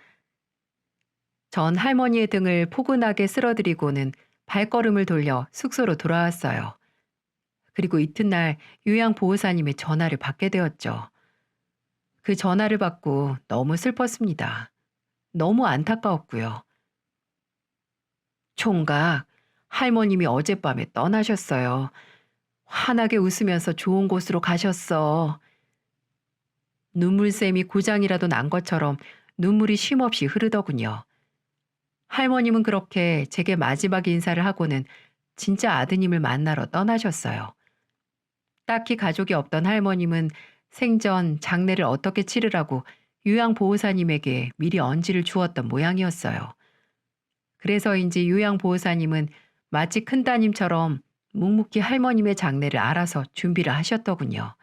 A: 전 할머니의 등을 포근하게 쓸어드리고는 발걸음을 돌려 숙소로 돌아왔어요. 그리고 이튿날 요양보호사님의 전화를 받게 되었죠. 그 전화를 받고 너무 슬펐습니다. 너무 안타까웠고요. 총각, 할머님이 어젯밤에 떠나셨어요. 환하게 웃으면서 좋은 곳으로 가셨어. 눈물샘이 고장이라도 난 것처럼 눈물이 쉼없이 흐르더군요. 할머님은 그렇게 제게 마지막 인사를 하고는 진짜 아드님을 만나러 떠나셨어요. 딱히 가족이 없던 할머님은 생전 장례를 어떻게 치르라고 요양보호사님에게 미리 언지를 주었던 모양이었어요. 그래서인지 요양보호사님은 마치 큰 따님처럼 묵묵히 할머님의 장례를 알아서 준비를 하셨더군요.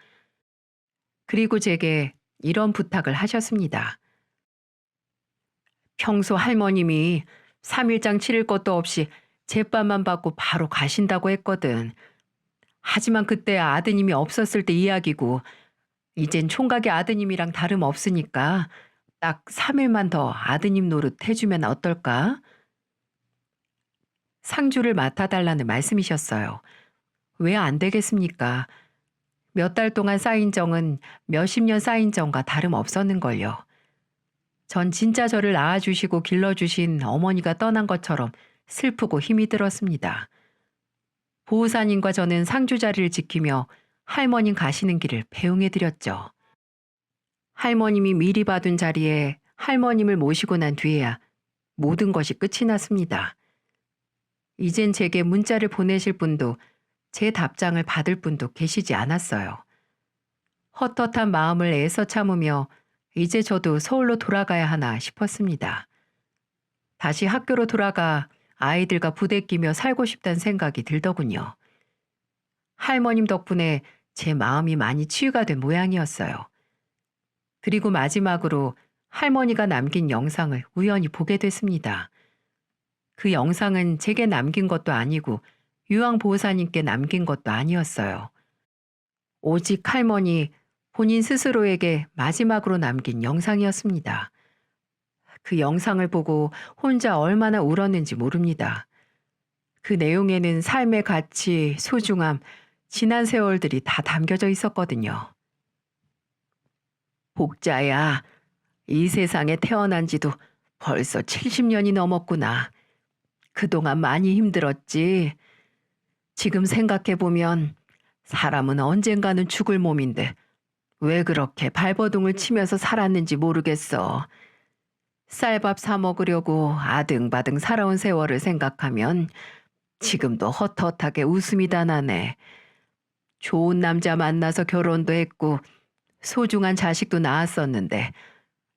A: 그리고 제게 이런 부탁을 하셨습니다. 평소 할머님이 3일장 치를 것도 없이 제밥만 받고 바로 가신다고 했거든. 하지만 그때 아드님이 없었을 때 이야기고 이젠 총각의 아드님이랑 다름없으니까 딱 3일만 더 아드님 노릇 해주면 어떨까? 상주를 맡아달라는 말씀이셨어요. 왜 안 되겠습니까? 몇 달 동안 쌓인 정은 몇십 년 쌓인 정과 다름없었는걸요. 전 진짜 저를 낳아주시고 길러주신 어머니가 떠난 것처럼 슬프고 힘이 들었습니다. 보호사님과 저는 상주 자리를 지키며 할머님 가시는 길을 배웅해드렸죠. 할머님이 미리 봐둔 자리에 할머님을 모시고 난 뒤에야 모든 것이 끝이 났습니다. 이젠 제게 문자를 보내실 분도 제 답장을 받을 분도 계시지 않았어요. 헛헛한 마음을 애써 참으며 이제 저도 서울로 돌아가야 하나 싶었습니다. 다시 학교로 돌아가 아이들과 부대끼며 살고 싶다는 생각이 들더군요. 할머님 덕분에 제 마음이 많이 치유가 된 모양이었어요. 그리고 마지막으로 할머니가 남긴 영상을 우연히 보게 됐습니다. 그 영상은 제게 남긴 것도 아니고 요양보호사님께 남긴 것도 아니었어요. 오직 할머니 본인 스스로에게 마지막으로 남긴 영상이었습니다. 그 영상을 보고 혼자 얼마나 울었는지 모릅니다. 그 내용에는 삶의 가치, 소중함, 지난 세월들이 다 담겨져 있었거든요. 복자야, 이 세상에 태어난 지도 벌써 70년이 넘었구나. 그동안 많이 힘들었지. 지금 생각해보면 사람은 언젠가는 죽을 몸인데 왜 그렇게 발버둥을 치면서 살았는지 모르겠어. 쌀밥 사 먹으려고 아등바등 살아온 세월을 생각하면 지금도 헛헛하게 웃음이 다 나네. 좋은 남자 만나서 결혼도 했고 소중한 자식도 낳았었는데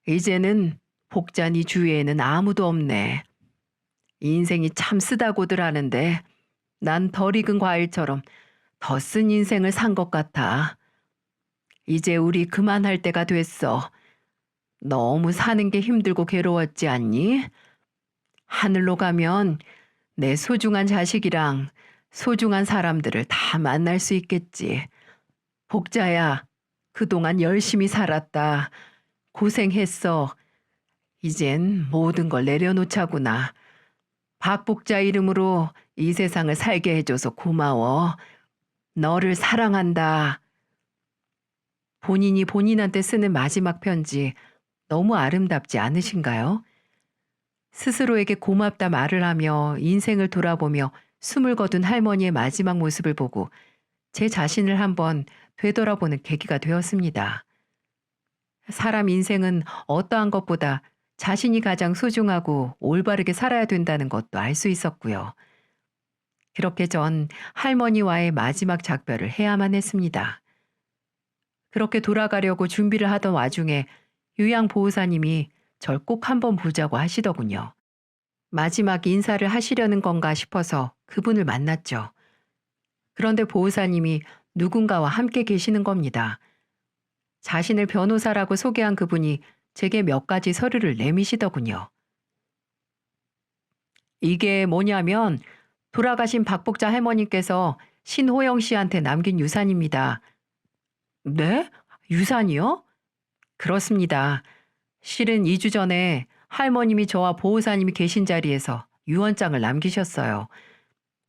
A: 이제는 복자니 주위에는 아무도 없네. 인생이 참 쓰다고들 하는데 난 덜 익은 과일처럼 더 쓴 인생을 산 것 같아. 이제 우리 그만할 때가 됐어. 너무 사는 게 힘들고 괴로웠지 않니? 하늘로 가면 내 소중한 자식이랑 소중한 사람들을 다 만날 수 있겠지. 복자야, 그동안 열심히 살았다. 고생했어. 이젠 모든 걸 내려놓자구나. 박복자 이름으로 이 세상을 살게 해줘서 고마워. 너를 사랑한다. 본인이 본인한테 쓰는 마지막 편지 너무 아름답지 않으신가요? 스스로에게 고맙다 말을 하며 인생을 돌아보며 숨을 거둔 할머니의 마지막 모습을 보고 제 자신을 한번 되돌아보는 계기가 되었습니다. 사람 인생은 어떠한 것보다 자신이 가장 소중하고 올바르게 살아야 된다는 것도 알 수 있었고요. 그렇게 전 할머니와의 마지막 작별을 해야만 했습니다. 그렇게 돌아가려고 준비를 하던 와중에 요양보호사님이 절 꼭 한번 보자고 하시더군요. 마지막 인사를 하시려는 건가 싶어서 그분을 만났죠. 그런데 보호사님이 누군가와 함께 계시는 겁니다. 자신을 변호사라고 소개한 그분이 제게 몇 가지 서류를 내미시더군요. 이게 뭐냐면 돌아가신 박복자 할머니께서 신호영 씨한테 남긴 유산입니다. 네? 유산이요? 그렇습니다. 실은 2주 전에 할머님이 저와 보호사님이 계신 자리에서 유언장을 남기셨어요.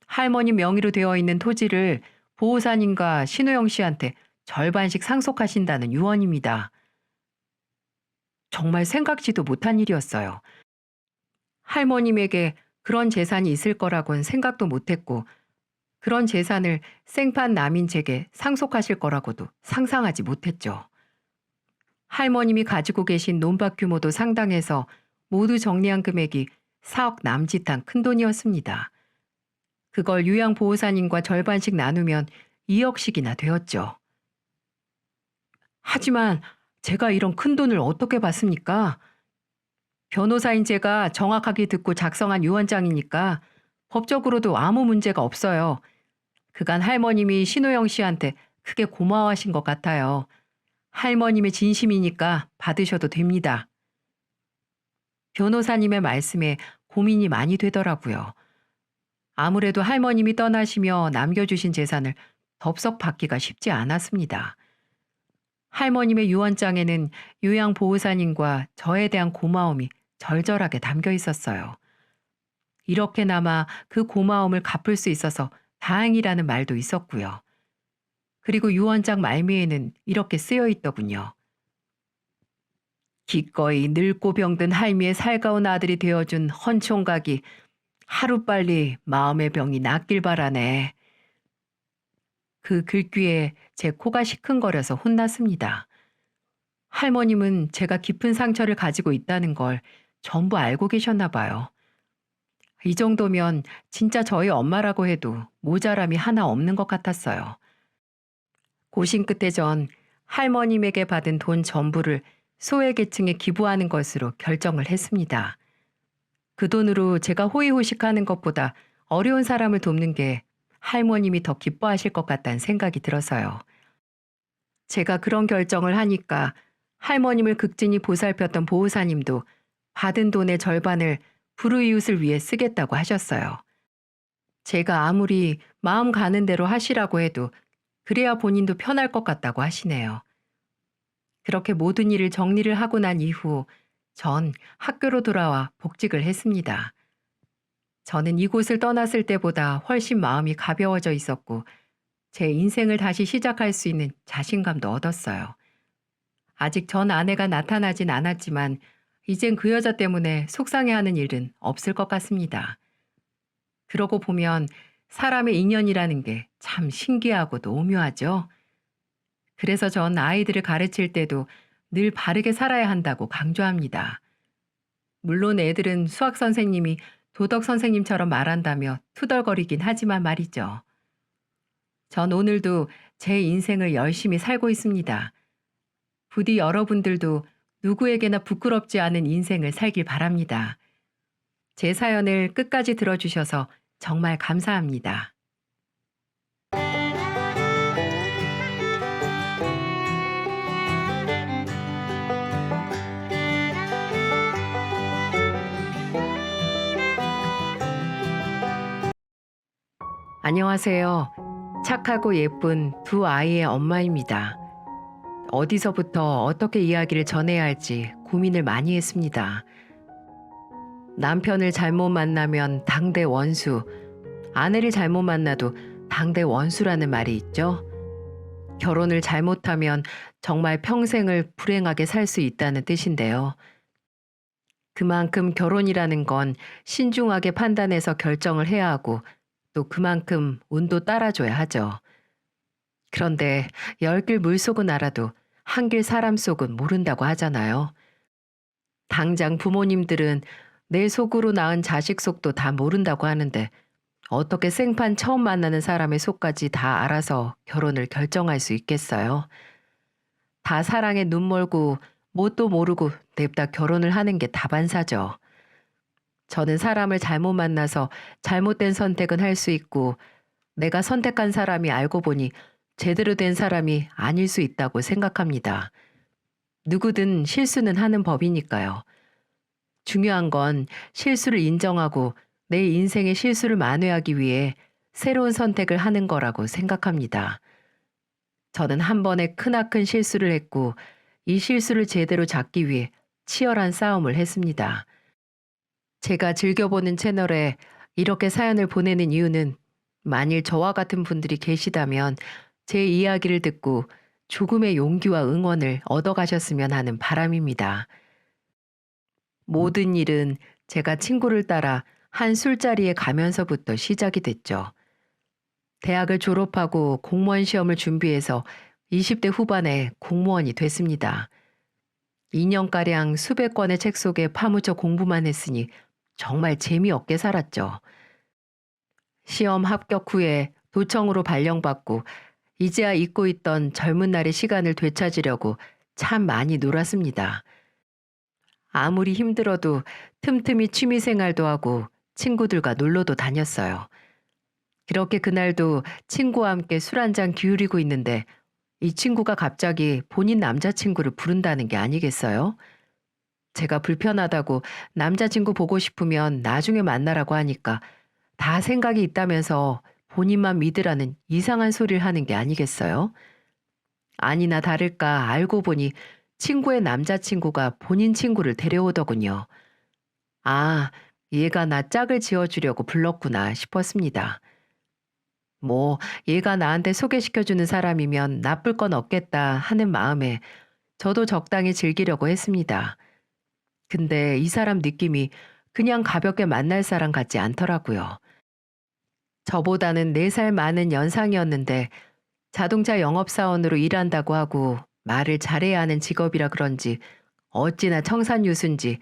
A: 할머니 명의로 되어 있는 토지를 보호사님과 신호영 씨한테 절반씩 상속하신다는 유언입니다. 정말 생각지도 못한 일이었어요. 할머님에게 그런 재산이 있을 거라고는 생각도 못했고 그런 재산을 생판 남인 제게 상속하실 거라고도 상상하지 못했죠. 할머님이 가지고 계신 논밭 규모도 상당해서 모두 정리한 금액이 4억 남짓한 큰돈이었습니다. 그걸 요양보호사님과 절반씩 나누면 2억씩이나 되었죠. 하지만 제가 이런 큰돈을 어떻게 받습니까? 변호사인 제가 정확하게 듣고 작성한 유언장이니까 법적으로도 아무 문제가 없어요. 그간 할머님이 신호영 씨한테 크게 고마워하신 것 같아요. 할머님의 진심이니까 받으셔도 됩니다. 변호사님의 말씀에 고민이 많이 되더라고요. 아무래도 할머님이 떠나시며 남겨주신 재산을 덥석 받기가 쉽지 않았습니다. 할머님의 유언장에는 요양보호사님과 저에 대한 고마움이 절절하게 담겨 있었어요. 이렇게나마 그 고마움을 갚을 수 있어서 다행이라는 말도 있었고요. 그리고 유언장 말미에는 이렇게 쓰여 있더군요. 기꺼이 늙고 병든 할미의 살가운 아들이 되어준 헌총각이 하루빨리 마음의 병이 낫길 바라네. 그 글귀에 제 코가 시큰거려서 혼났습니다. 할머님은 제가 깊은 상처를 가지고 있다는 걸 전부 알고 계셨나 봐요. 이 정도면 진짜 저희 엄마라고 해도 모자람이 하나 없는 것 같았어요. 고심 끝에 전 할머님에게 받은 돈 전부를 소외계층에 기부하는 것으로 결정을 했습니다. 그 돈으로 제가 호의호식하는 것보다 어려운 사람을 돕는 게 할머님이 더 기뻐하실 것 같다는 생각이 들어서요. 제가 그런 결정을 하니까 할머님을 극진히 보살폈던 보호사님도 받은 돈의 절반을 불우이웃을 위해 쓰겠다고 하셨어요. 제가 아무리 마음 가는 대로 하시라고 해도 그래야 본인도 편할 것 같다고 하시네요. 그렇게 모든 일을 정리를 하고 난 이후 전 학교로 돌아와 복직을 했습니다. 저는 이곳을 떠났을 때보다 훨씬 마음이 가벼워져 있었고 제 인생을 다시 시작할 수 있는 자신감도 얻었어요. 아직 전 아내가 나타나진 않았지만 이젠 그 여자 때문에 속상해하는 일은 없을 것 같습니다. 그러고 보면 사람의 인연이라는 게 참 신기하고도 오묘하죠. 그래서 전 아이들을 가르칠 때도 늘 바르게 살아야 한다고 강조합니다. 물론 애들은 수학 선생님이 도덕 선생님처럼 말한다며 투덜거리긴 하지만 말이죠. 전 오늘도 제 인생을 열심히 살고 있습니다. 부디 여러분들도 누구에게나 부끄럽지 않은 인생을 살길 바랍니다. 제 사연을 끝까지 들어주셔서 정말 감사합니다. 안녕하세요. 착하고 예쁜 두 아이의 엄마입니다. 어디서부터 어떻게 이야기를 전해야 할지 고민을 많이 했습니다. 남편을 잘못 만나면 당대 원수, 아내를 잘못 만나도 당대 원수라는 말이 있죠. 결혼을 잘못하면 정말 평생을 불행하게 살 수 있다는 뜻인데요. 그만큼 결혼이라는 건 신중하게 판단해서 결정을 해야 하고 또 그만큼 운도 따라줘야 하죠. 그런데 열 길 물속은 알아도 한 길 사람 속은 모른다고 하잖아요. 당장 부모님들은 내 속으로 낳은 자식 속도 다 모른다고 하는데 어떻게 생판 처음 만나는 사람의 속까지 다 알아서 결혼을 결정할 수 있겠어요? 다 사랑에 눈 멀고 뭣도 모르고 냅다 결혼을 하는 게 다반사죠. 저는 사람을 잘못 만나서 잘못된 선택은 할 수 있고 내가 선택한 사람이 알고 보니 제대로 된 사람이 아닐 수 있다고 생각합니다. 누구든 실수는 하는 법이니까요. 중요한 건 실수를 인정하고 내 인생의 실수를 만회하기 위해 새로운 선택을 하는 거라고 생각합니다. 저는 한 번에 크나큰 실수를 했고 이 실수를 제대로 잡기 위해 치열한 싸움을 했습니다. 제가 즐겨보는 채널에 이렇게 사연을 보내는 이유는 만일 저와 같은 분들이 계시다면 제 이야기를 듣고 조금의 용기와 응원을 얻어가셨으면 하는 바람입니다. 모든 일은 제가 친구를 따라 한 술자리에 가면서부터 시작이 됐죠. 대학을 졸업하고 공무원 시험을 준비해서 20대 후반에 공무원이 됐습니다. 2년가량 수백 권의 책 속에 파묻혀 공부만 했으니 정말 재미없게 살았죠. 시험 합격 후에 도청으로 발령받고 이제야 잊고 있던 젊은 날의 시간을 되찾으려고 참 많이 놀았습니다. 아무리 힘들어도 틈틈이 취미 생활도 하고 친구들과 놀러도 다녔어요. 그렇게 그날도 친구와 함께 술 한잔 기울이고 있는데 이 친구가 갑자기 본인 남자친구를 부른다는 게 아니겠어요? 제가 불편하다고 남자친구 보고 싶으면 나중에 만나라고 하니까 다 생각이 있다면서 본인만 믿으라는 이상한 소리를 하는 게 아니겠어요? 아니나 다를까 알고 보니 친구의 남자친구가 본인 친구를 데려오더군요. 아, 얘가 나 짝을 지어주려고 불렀구나 싶었습니다. 뭐, 얘가 나한테 소개시켜주는 사람이면 나쁠 건 없겠다 하는 마음에 저도 적당히 즐기려고 했습니다. 근데 이 사람 느낌이 그냥 가볍게 만날 사람 같지 않더라고요. 저보다는 4살 많은 연상이었는데 자동차 영업사원으로 일한다고 하고 말을 잘해야 하는 직업이라 그런지 어찌나 청산유수인지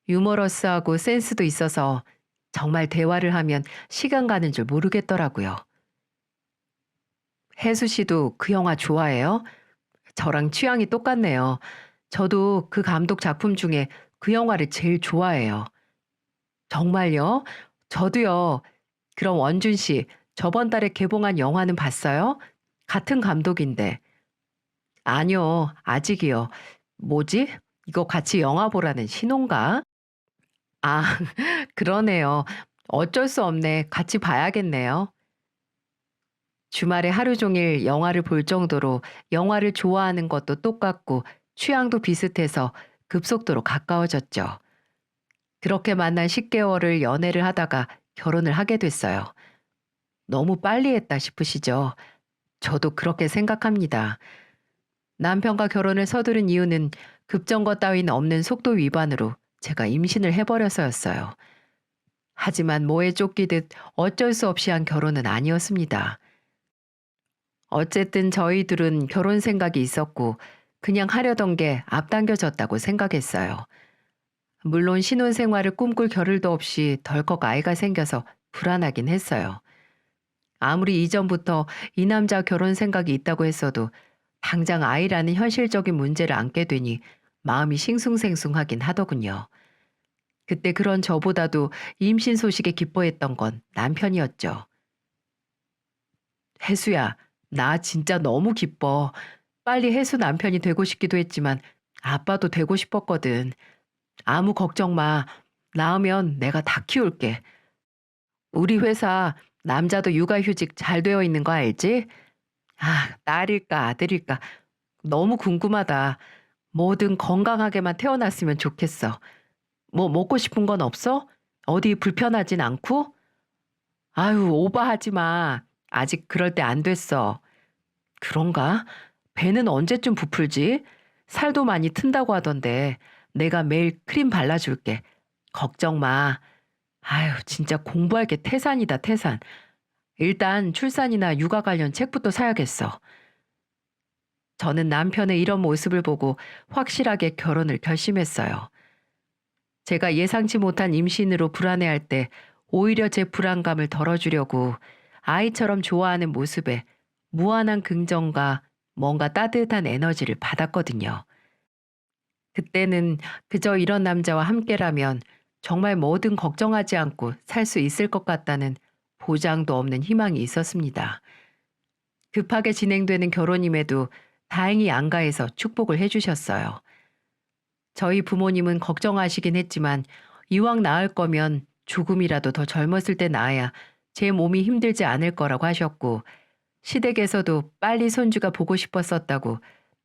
A: 유머러스하고 센스도 있어서 정말 대화를 하면 시간 가는 줄 모르겠더라고요. 혜수 씨도 그 영화 좋아해요? 저랑 취향이 똑같네요. 저도 그 감독 작품 중에 그 영화를 제일 좋아해요. 정말요? 저도요. 그럼 원준 씨, 저번 달에 개봉한 영화는 봤어요? 같은 감독인데. 아니요, 아직이요. 뭐지? 이거 같이 영화 보라는 신호인가? 아, 그러네요. 어쩔 수 없네. 같이 봐야겠네요. 주말에 하루 종일 영화를 볼 정도로 영화를 좋아하는 것도 똑같고 취향도 비슷해서 급속도로 가까워졌죠. 그렇게 만난 10개월을 연애를 하다가 결혼을 하게 됐어요. 너무 빨리 했다 싶으시죠? 저도 그렇게 생각합니다. 남편과 결혼을 서두른 이유는 급정거 따윈 없는 속도 위반으로 제가 임신을 해버려서였어요. 하지만 뭐에 쫓기듯 어쩔 수 없이 한 결혼은 아니었습니다. 어쨌든 저희 둘은 결혼 생각이 있었고 그냥 하려던 게 앞당겨졌다고 생각했어요. 물론 신혼생활을 꿈꿀 겨를도 없이 덜컥 아이가 생겨서 불안하긴 했어요. 아무리 이전부터 이 남자 결혼 생각이 있다고 했어도 당장 아이라는 현실적인 문제를 안게 되니 마음이 싱숭생숭하긴 하더군요. 그때 그런 저보다도 임신 소식에 기뻐했던 건 남편이었죠. 혜수야, 나 진짜 너무 기뻐. 빨리 혜수 남편이 되고 싶기도 했지만 아빠도 되고 싶었거든. 아무 걱정 마. 낳으면 내가 다 키울게. 우리 회사 남자도 육아휴직 잘 되어 있는 거 알지? 아, 딸일까 아들일까 너무 궁금하다. 뭐든 건강하게만 태어났으면 좋겠어. 뭐 먹고 싶은 건 없어? 어디 불편하진 않고? 아유, 오버하지 마. 아직 그럴 때 안 됐어. 그런가? 배는 언제쯤 부풀지? 살도 많이 튼다고 하던데 내가 매일 크림 발라줄게. 걱정 마. 아유, 진짜 공부할 게 태산이다, 태산. 일단 출산이나 육아 관련 책부터 사야겠어. 저는 남편의 이런 모습을 보고 확실하게 결혼을 결심했어요. 제가 예상치 못한 임신으로 불안해할 때 오히려 제 불안감을 덜어주려고 아이처럼 좋아하는 모습에 무한한 긍정과 뭔가 따뜻한 에너지를 받았거든요. 그때는 그저 이런 남자와 함께라면 정말 뭐든 걱정하지 않고 살 수 있을 것 같다는 보장도 없는 희망이 있었습니다. 급하게 진행되는 결혼임에도 다행히 양가에서 축복을 해주셨어요. 저희 부모님은 걱정하시긴 했지만 이왕 낳을 거면 조금이라도 더 젊었을 때 낳아야 제 몸이 힘들지 않을 거라고 하셨고 시댁에서도 빨리 손주가 보고 싶었었다고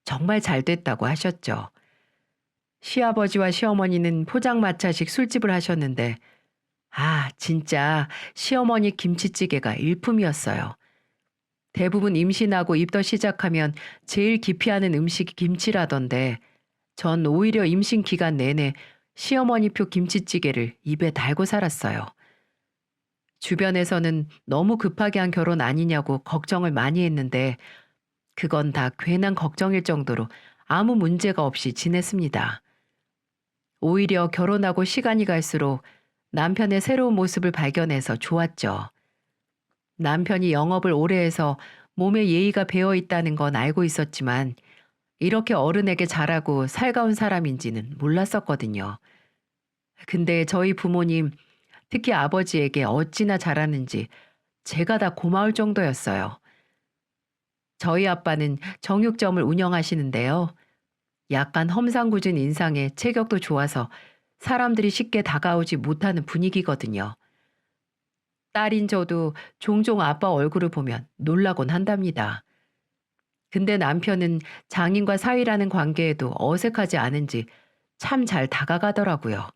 A: 정말 잘 됐다고 하셨죠. 시아버지와 시어머니는 포장마차식 술집을 하셨는데 아, 진짜 시어머니 김치찌개가 일품이었어요. 대부분 임신하고 입덧 시작하면 제일 기피하는 음식이 김치라던데 전 오히려 임신 기간 내내 시어머니표 김치찌개를 입에 달고 살았어요. 주변에서는 너무 급하게 한 결혼 아니냐고 걱정을 많이 했는데 그건 다 괜한 걱정일 정도로 아무 문제가 없이 지냈습니다. 오히려 결혼하고 시간이 갈수록 남편의 새로운 모습을 발견해서 좋았죠. 남편이 영업을 오래 해서 몸에 예의가 배어 있다는 건 알고 있었지만 이렇게 어른에게 잘하고 살가운 사람인지는 몰랐었거든요. 근데 저희 부모님, 특히 아버지에게 어찌나 잘하는지 제가 다 고마울 정도였어요. 저희 아빠는 정육점을 운영하시는데요. 약간 험상궂은 인상에 체격도 좋아서 사람들이 쉽게 다가오지 못하는 분위기거든요. 딸인 저도 종종 아빠 얼굴을 보면 놀라곤 한답니다. 근데 남편은 장인과 사위라는 관계에도 어색하지 않은지 참 잘 다가가더라고요.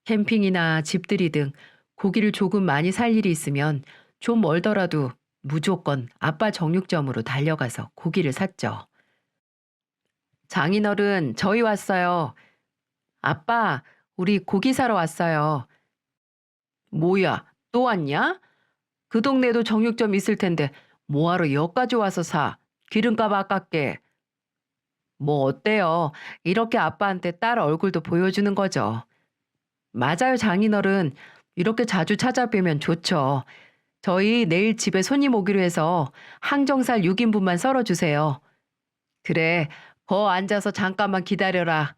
A: 캠핑이나 집들이 등 고기를 조금 많이 살 일이 있으면 좀 멀더라도 무조건 아빠 정육점으로 달려가서 고기를 샀죠. 장인어른, 저희 왔어요. 아빠, 우리 고기 사러 왔어요. 뭐야, 또 왔냐? 그 동네에도 정육점 있을 텐데 뭐하러 여기까지 와서 사? 기름값 아깝게. 뭐 어때요? 이렇게 아빠한테 딸 얼굴도 보여주는 거죠. 맞아요, 장인어른. 이렇게 자주 찾아뵈면 좋죠. 저희 내일 집에 손님 오기로 해서 항정살 6인분만 썰어주세요. 그래, 거 앉아서 잠깐만 기다려라.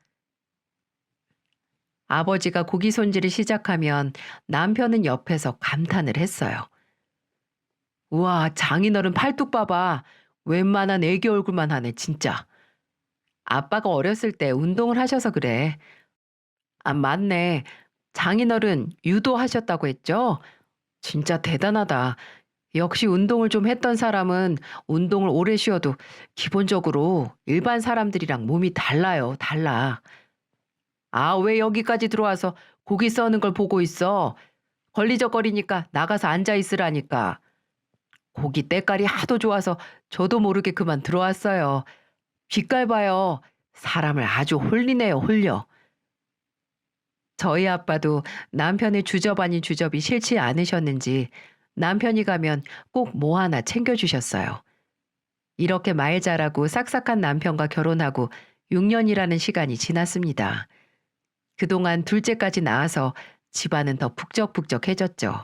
A: 아버지가 고기 손질을 시작하면 남편은 옆에서 감탄을 했어요. 우와, 장인어른 팔뚝 봐봐. 웬만한 애기 얼굴만 하네, 진짜. 아빠가 어렸을 때 운동을 하셔서 그래. 아, 맞네. 장인어른 유도하셨다고 했죠? 진짜 대단하다. 역시 운동을 좀 했던 사람은 운동을 오래 쉬어도 기본적으로 일반 사람들이랑 몸이 달라요, 달라. 아, 왜 여기까지 들어와서 고기 써는 걸 보고 있어? 걸리적거리니까 나가서 앉아 있으라니까. 고기 때깔이 하도 좋아서 저도 모르게 그만 들어왔어요. 빛깔 봐요. 사람을 아주 홀리네요, 홀려. 저희 아빠도 남편의 주접 아닌 주접이 싫지 않으셨는지 남편이 가면 꼭 뭐 하나 챙겨주셨어요. 이렇게 말 잘하고 싹싹한 남편과 결혼하고 6년이라는 시간이 지났습니다. 그동안 둘째까지 낳아서 집안은 더 북적북적해졌죠.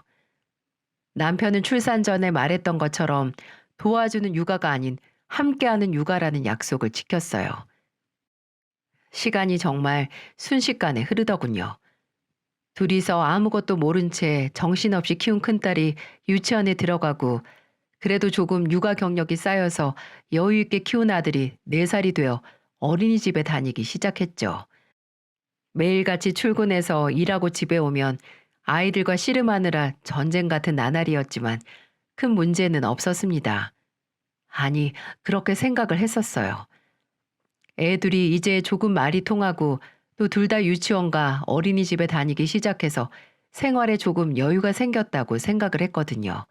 A: 남편은 출산 전에 말했던 것처럼 도와주는 육아가 아닌 함께하는 육아라는 약속을 지켰어요. 시간이 정말 순식간에 흐르더군요. 둘이서 아무것도 모른 채 정신없이 키운 큰딸이 유치원에 들어가고 그래도 조금 육아 경력이 쌓여서 여유 있게 키운 아들이 4살이 되어 어린이집에 다니기 시작했죠. 매일같이 출근해서 일하고 집에 오면 아이들과 씨름하느라 전쟁 같은 나날이었지만 큰 문제는 없었습니다. 아니, 그렇게 생각을 했었어요. 애들이 이제 조금 말이 통하고 또 둘 다 유치원과 어린이집에 다니기 시작해서 생활에 조금 여유가 생겼다고 생각을 했거든요.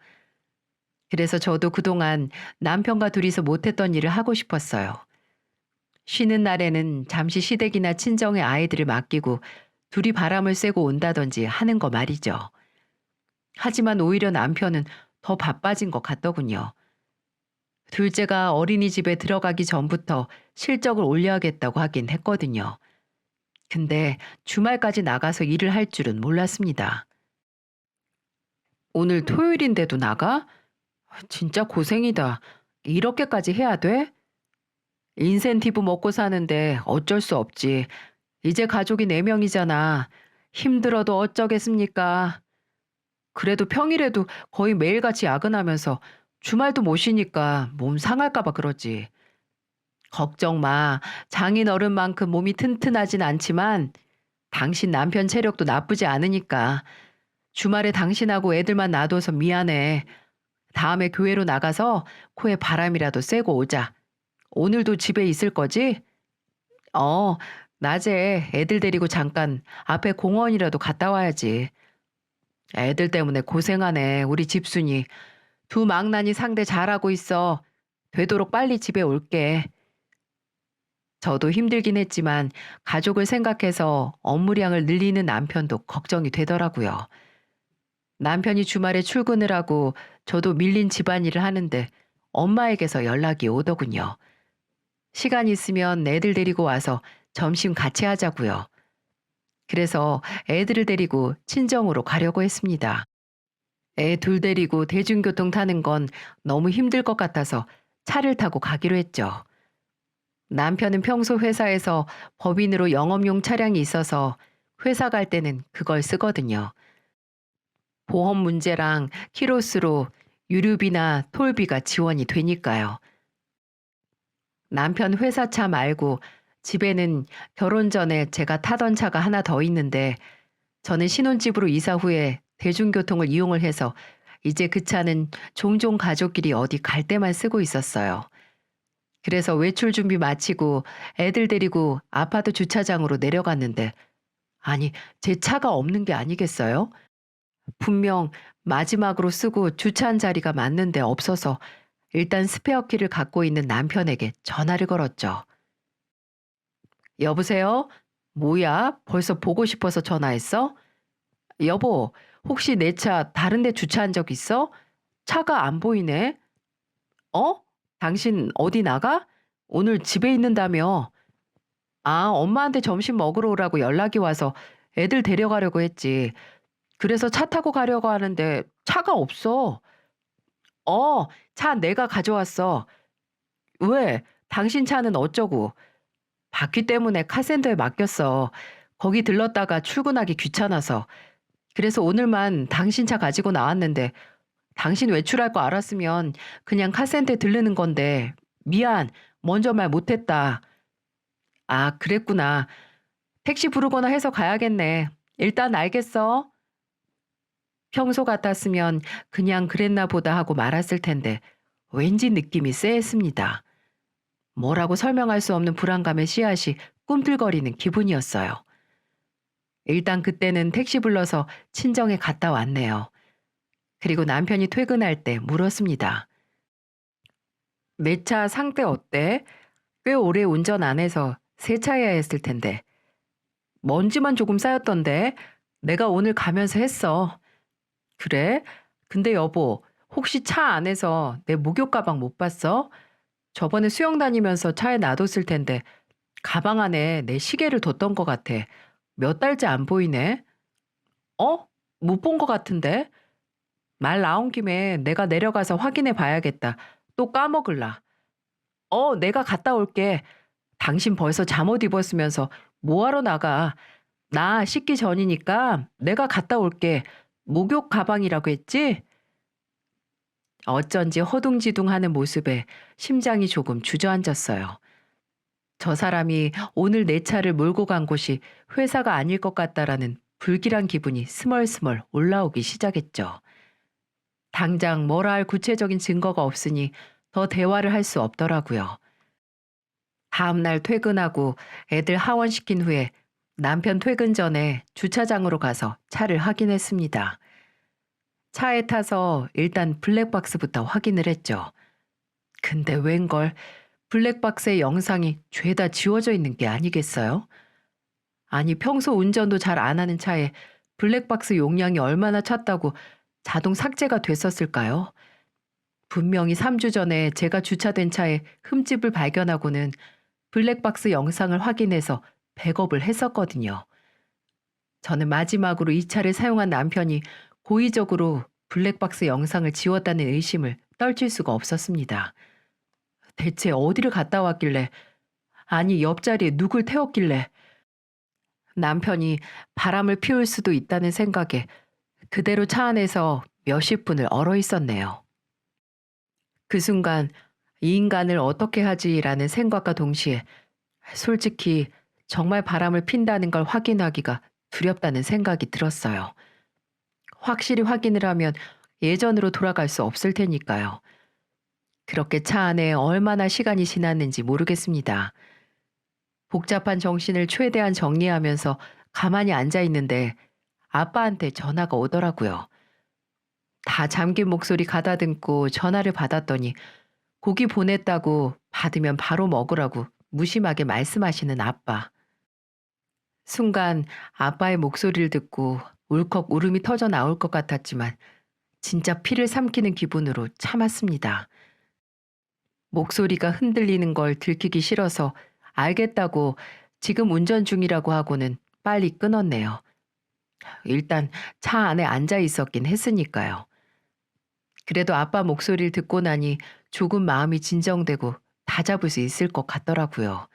A: 그래서 저도 그동안 남편과 둘이서 못했던 일을 하고 싶었어요. 쉬는 날에는 잠시 시댁이나 친정의 아이들을 맡기고 둘이 바람을 쐬고 온다든지 하는 거 말이죠. 하지만 오히려 남편은 더 바빠진 것 같더군요. 둘째가 어린이집에 들어가기 전부터 실적을 올려야겠다고 하긴 했거든요. 근데 주말까지 나가서 일을 할 줄은 몰랐습니다. 오늘 토요일인데도 나가? 진짜 고생이다. 이렇게까지 해야 돼? 인센티브 먹고 사는데 어쩔 수 없지. 이제 가족이 4명이잖아. 힘들어도 어쩌겠습니까? 그래도 평일에도 거의 매일같이 야근하면서 주말도 못 쉬니까 몸 상할까 봐 그러지. 걱정 마. 장인 어른만큼 몸이 튼튼하진 않지만 당신 남편 체력도 나쁘지 않으니까 주말에 당신하고 애들만 놔둬서 미안해. 다음에 교회로 나가서 코에 바람이라도 쐬고 오자. 오늘도 집에 있을 거지? 어, 낮에 애들 데리고 잠깐 앞에 공원이라도 갔다 와야지. 애들 때문에 고생하네, 우리 집순이. 두 망나니 상대 잘하고 있어. 되도록 빨리 집에 올게. 저도 힘들긴 했지만 가족을 생각해서 업무량을 늘리는 남편도 걱정이 되더라고요. 남편이 주말에 출근을 하고 저도 밀린 집안일을 하는데 엄마에게서 연락이 오더군요. 시간 있으면 애들 데리고 와서 점심 같이 하자고요. 그래서 애들을 데리고 친정으로 가려고 했습니다. 애 둘 데리고 대중교통 타는 건 너무 힘들 것 같아서 차를 타고 가기로 했죠. 남편은 평소 회사에서 법인으로 영업용 차량이 있어서 회사 갈 때는 그걸 쓰거든요. 보험 문제랑 키로수로 유류비나 톨비가 지원이 되니까요. 남편 회사 차 말고 집에는 결혼 전에 제가 타던 차가 하나 더 있는데 저는 신혼집으로 이사 후에 대중교통을 이용을 해서 이제 그 차는 종종 가족끼리 어디 갈 때만 쓰고 있었어요. 그래서 외출 준비 마치고 애들 데리고 아파트 주차장으로 내려갔는데 아니, 제 차가 없는 게 아니겠어요? 분명 마지막으로 쓰고 주차한 자리가 맞는데 없어서 일단 스페어키를 갖고 있는 남편에게 전화를 걸었죠. 여보세요? 뭐야? 벌써 보고 싶어서 전화했어? 여보, 혹시 내 차 다른 데 주차한 적 있어? 차가 안 보이네. 어? 당신 어디 나가? 오늘 집에 있는다며. 아, 엄마한테 점심 먹으러 오라고 연락이 와서 애들 데려가려고 했지. 그래서 차 타고 가려고 하는데 차가 없어. 어, 차 내가 가져왔어. 왜? 당신 차는 어쩌고? 바퀴 때문에 카센터에 맡겼어. 거기 들렀다가 출근하기 귀찮아서. 그래서 오늘만 당신 차 가지고 나왔는데 당신 외출할 거 알았으면 그냥 카센터에 들르는 건데 미안. 먼저 말 못했다. 아, 그랬구나. 택시 부르거나 해서 가야겠네. 일단 알겠어. 평소 같았으면 그냥 그랬나 보다 하고 말았을 텐데 왠지 느낌이 쎄했습니다. 뭐라고 설명할 수 없는 불안감의 씨앗이 꿈틀거리는 기분이었어요. 일단 그때는 택시 불러서 친정에 갔다 왔네요. 그리고 남편이 퇴근할 때 물었습니다. 내 차 상태 어때? 꽤 오래 운전 안 해서 세차해야 했을 텐데. 먼지만 조금 쌓였던데 내가 오늘 가면서 했어. 그래? 근데 여보, 혹시 차 안에서 내 목욕 가방 못 봤어? 저번에 수영 다니면서 차에 놔뒀을 텐데 가방 안에 내 시계를 뒀던 것 같아. 몇 달째 안 보이네. 어? 못 본 것 같은데? 말 나온 김에 내가 내려가서 확인해 봐야겠다. 또 까먹을라. 내가 갔다 올게. 당신 벌써 잠옷 입었으면서 뭐하러 나가? 나 씻기 전이니까 내가 갔다 올게. 목욕 가방이라고 했지? 어쩐지 허둥지둥하는 모습에 심장이 조금 주저앉았어요. 저 사람이 오늘 내 차를 몰고 간 곳이 회사가 아닐 것 같다라는 불길한 기분이 스멀스멀 올라오기 시작했죠. 당장 뭐라 할 구체적인 증거가 없으니 더 대화를 할 수 없더라고요. 다음 날 퇴근하고 애들 하원시킨 후에 남편 퇴근 전에 주차장으로 가서 차를 확인했습니다. 차에 타서 일단 블랙박스부터 확인을 했죠. 근데 웬걸 블랙박스의 영상이 죄다 지워져 있는 게 아니겠어요? 아니 평소 운전도 잘 안 하는 차에 블랙박스 용량이 얼마나 찼다고 자동 삭제가 됐었을까요? 분명히 3주 전에 제가 주차된 차에 흠집을 발견하고는 블랙박스 영상을 확인해서 백업을 했었거든요. 저는 마지막으로 이 차를 사용한 남편이 고의적으로 블랙박스 영상을 지웠다는 의심을 떨칠 수가 없었습니다. 대체 어디를 갔다 왔길래, 아니 옆자리에 누굴 태웠길래 남편이 바람을 피울 수도 있다는 생각에 그대로 차 안에서 몇십 분을 얼어 있었네요. 그 순간 이 인간을 어떻게 하지라는 생각과 동시에 솔직히 정말 바람을 핀다는 걸 확인하기가 두렵다는 생각이 들었어요. 확실히 확인을 하면 예전으로 돌아갈 수 없을 테니까요. 그렇게 차 안에 얼마나 시간이 지났는지 모르겠습니다. 복잡한 정신을 최대한 정리하면서 가만히 앉아 있는데 아빠한테 전화가 오더라고요. 다 잠긴 목소리 가다듬고 전화를 받았더니 고기 보냈다고 받으면 바로 먹으라고 무심하게 말씀하시는 아빠. 순간 아빠의 목소리를 듣고 울컥 울음이 터져 나올 것 같았지만 진짜 피를 삼키는 기분으로 참았습니다. 목소리가 흔들리는 걸 들키기 싫어서 알겠다고 지금 운전 중이라고 하고는 빨리 끊었네요. 일단 차 안에 앉아 있었긴 했으니까요. 그래도 아빠 목소리를 듣고 나니 조금 마음이 진정되고 다잡을 수 있을 것 같더라고요.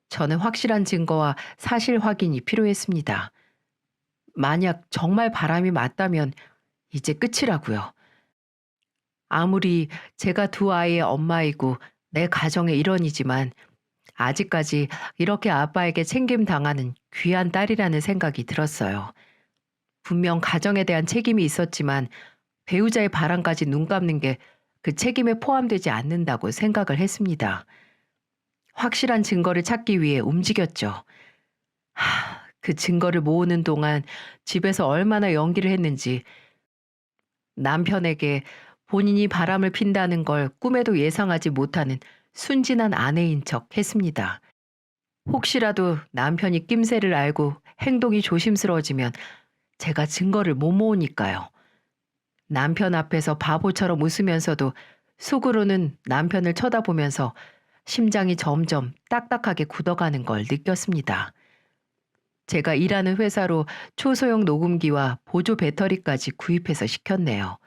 A: 저는 확실한 증거와 사실 확인이 필요했습니다. 만약 정말 바람이 맞다면 이제 끝이라고요. 아무리 제가 두 아이의 엄마이고 내 가정의 일원이지만 아직까지 이렇게 아빠에게 챙김당하는 귀한 딸이라는 생각이 들었어요. 분명 가정에 대한 책임이 있었지만 배우자의 바람까지 눈 감는 게 그 책임에 포함되지 않는다고 생각을 했습니다. 확실한 증거를 찾기 위해 움직였죠. 그 증거를 모으는 동안 집에서 얼마나 연기를 했는지, 남편에게 본인이 바람을 핀다는 걸 꿈에도 예상하지 못하는 순진한 아내인 척 했습니다. 혹시라도 남편이 낌새를 알고 행동이 조심스러워지면 제가 증거를 못 모으니까요. 남편 앞에서 바보처럼 웃으면서도 속으로는 남편을 쳐다보면서 심장이 점점 딱딱하게 굳어가는 걸 느꼈습니다. 제가 일하는 회사로 초소형 녹음기와 보조 배터리까지 구입해서 시켰네요.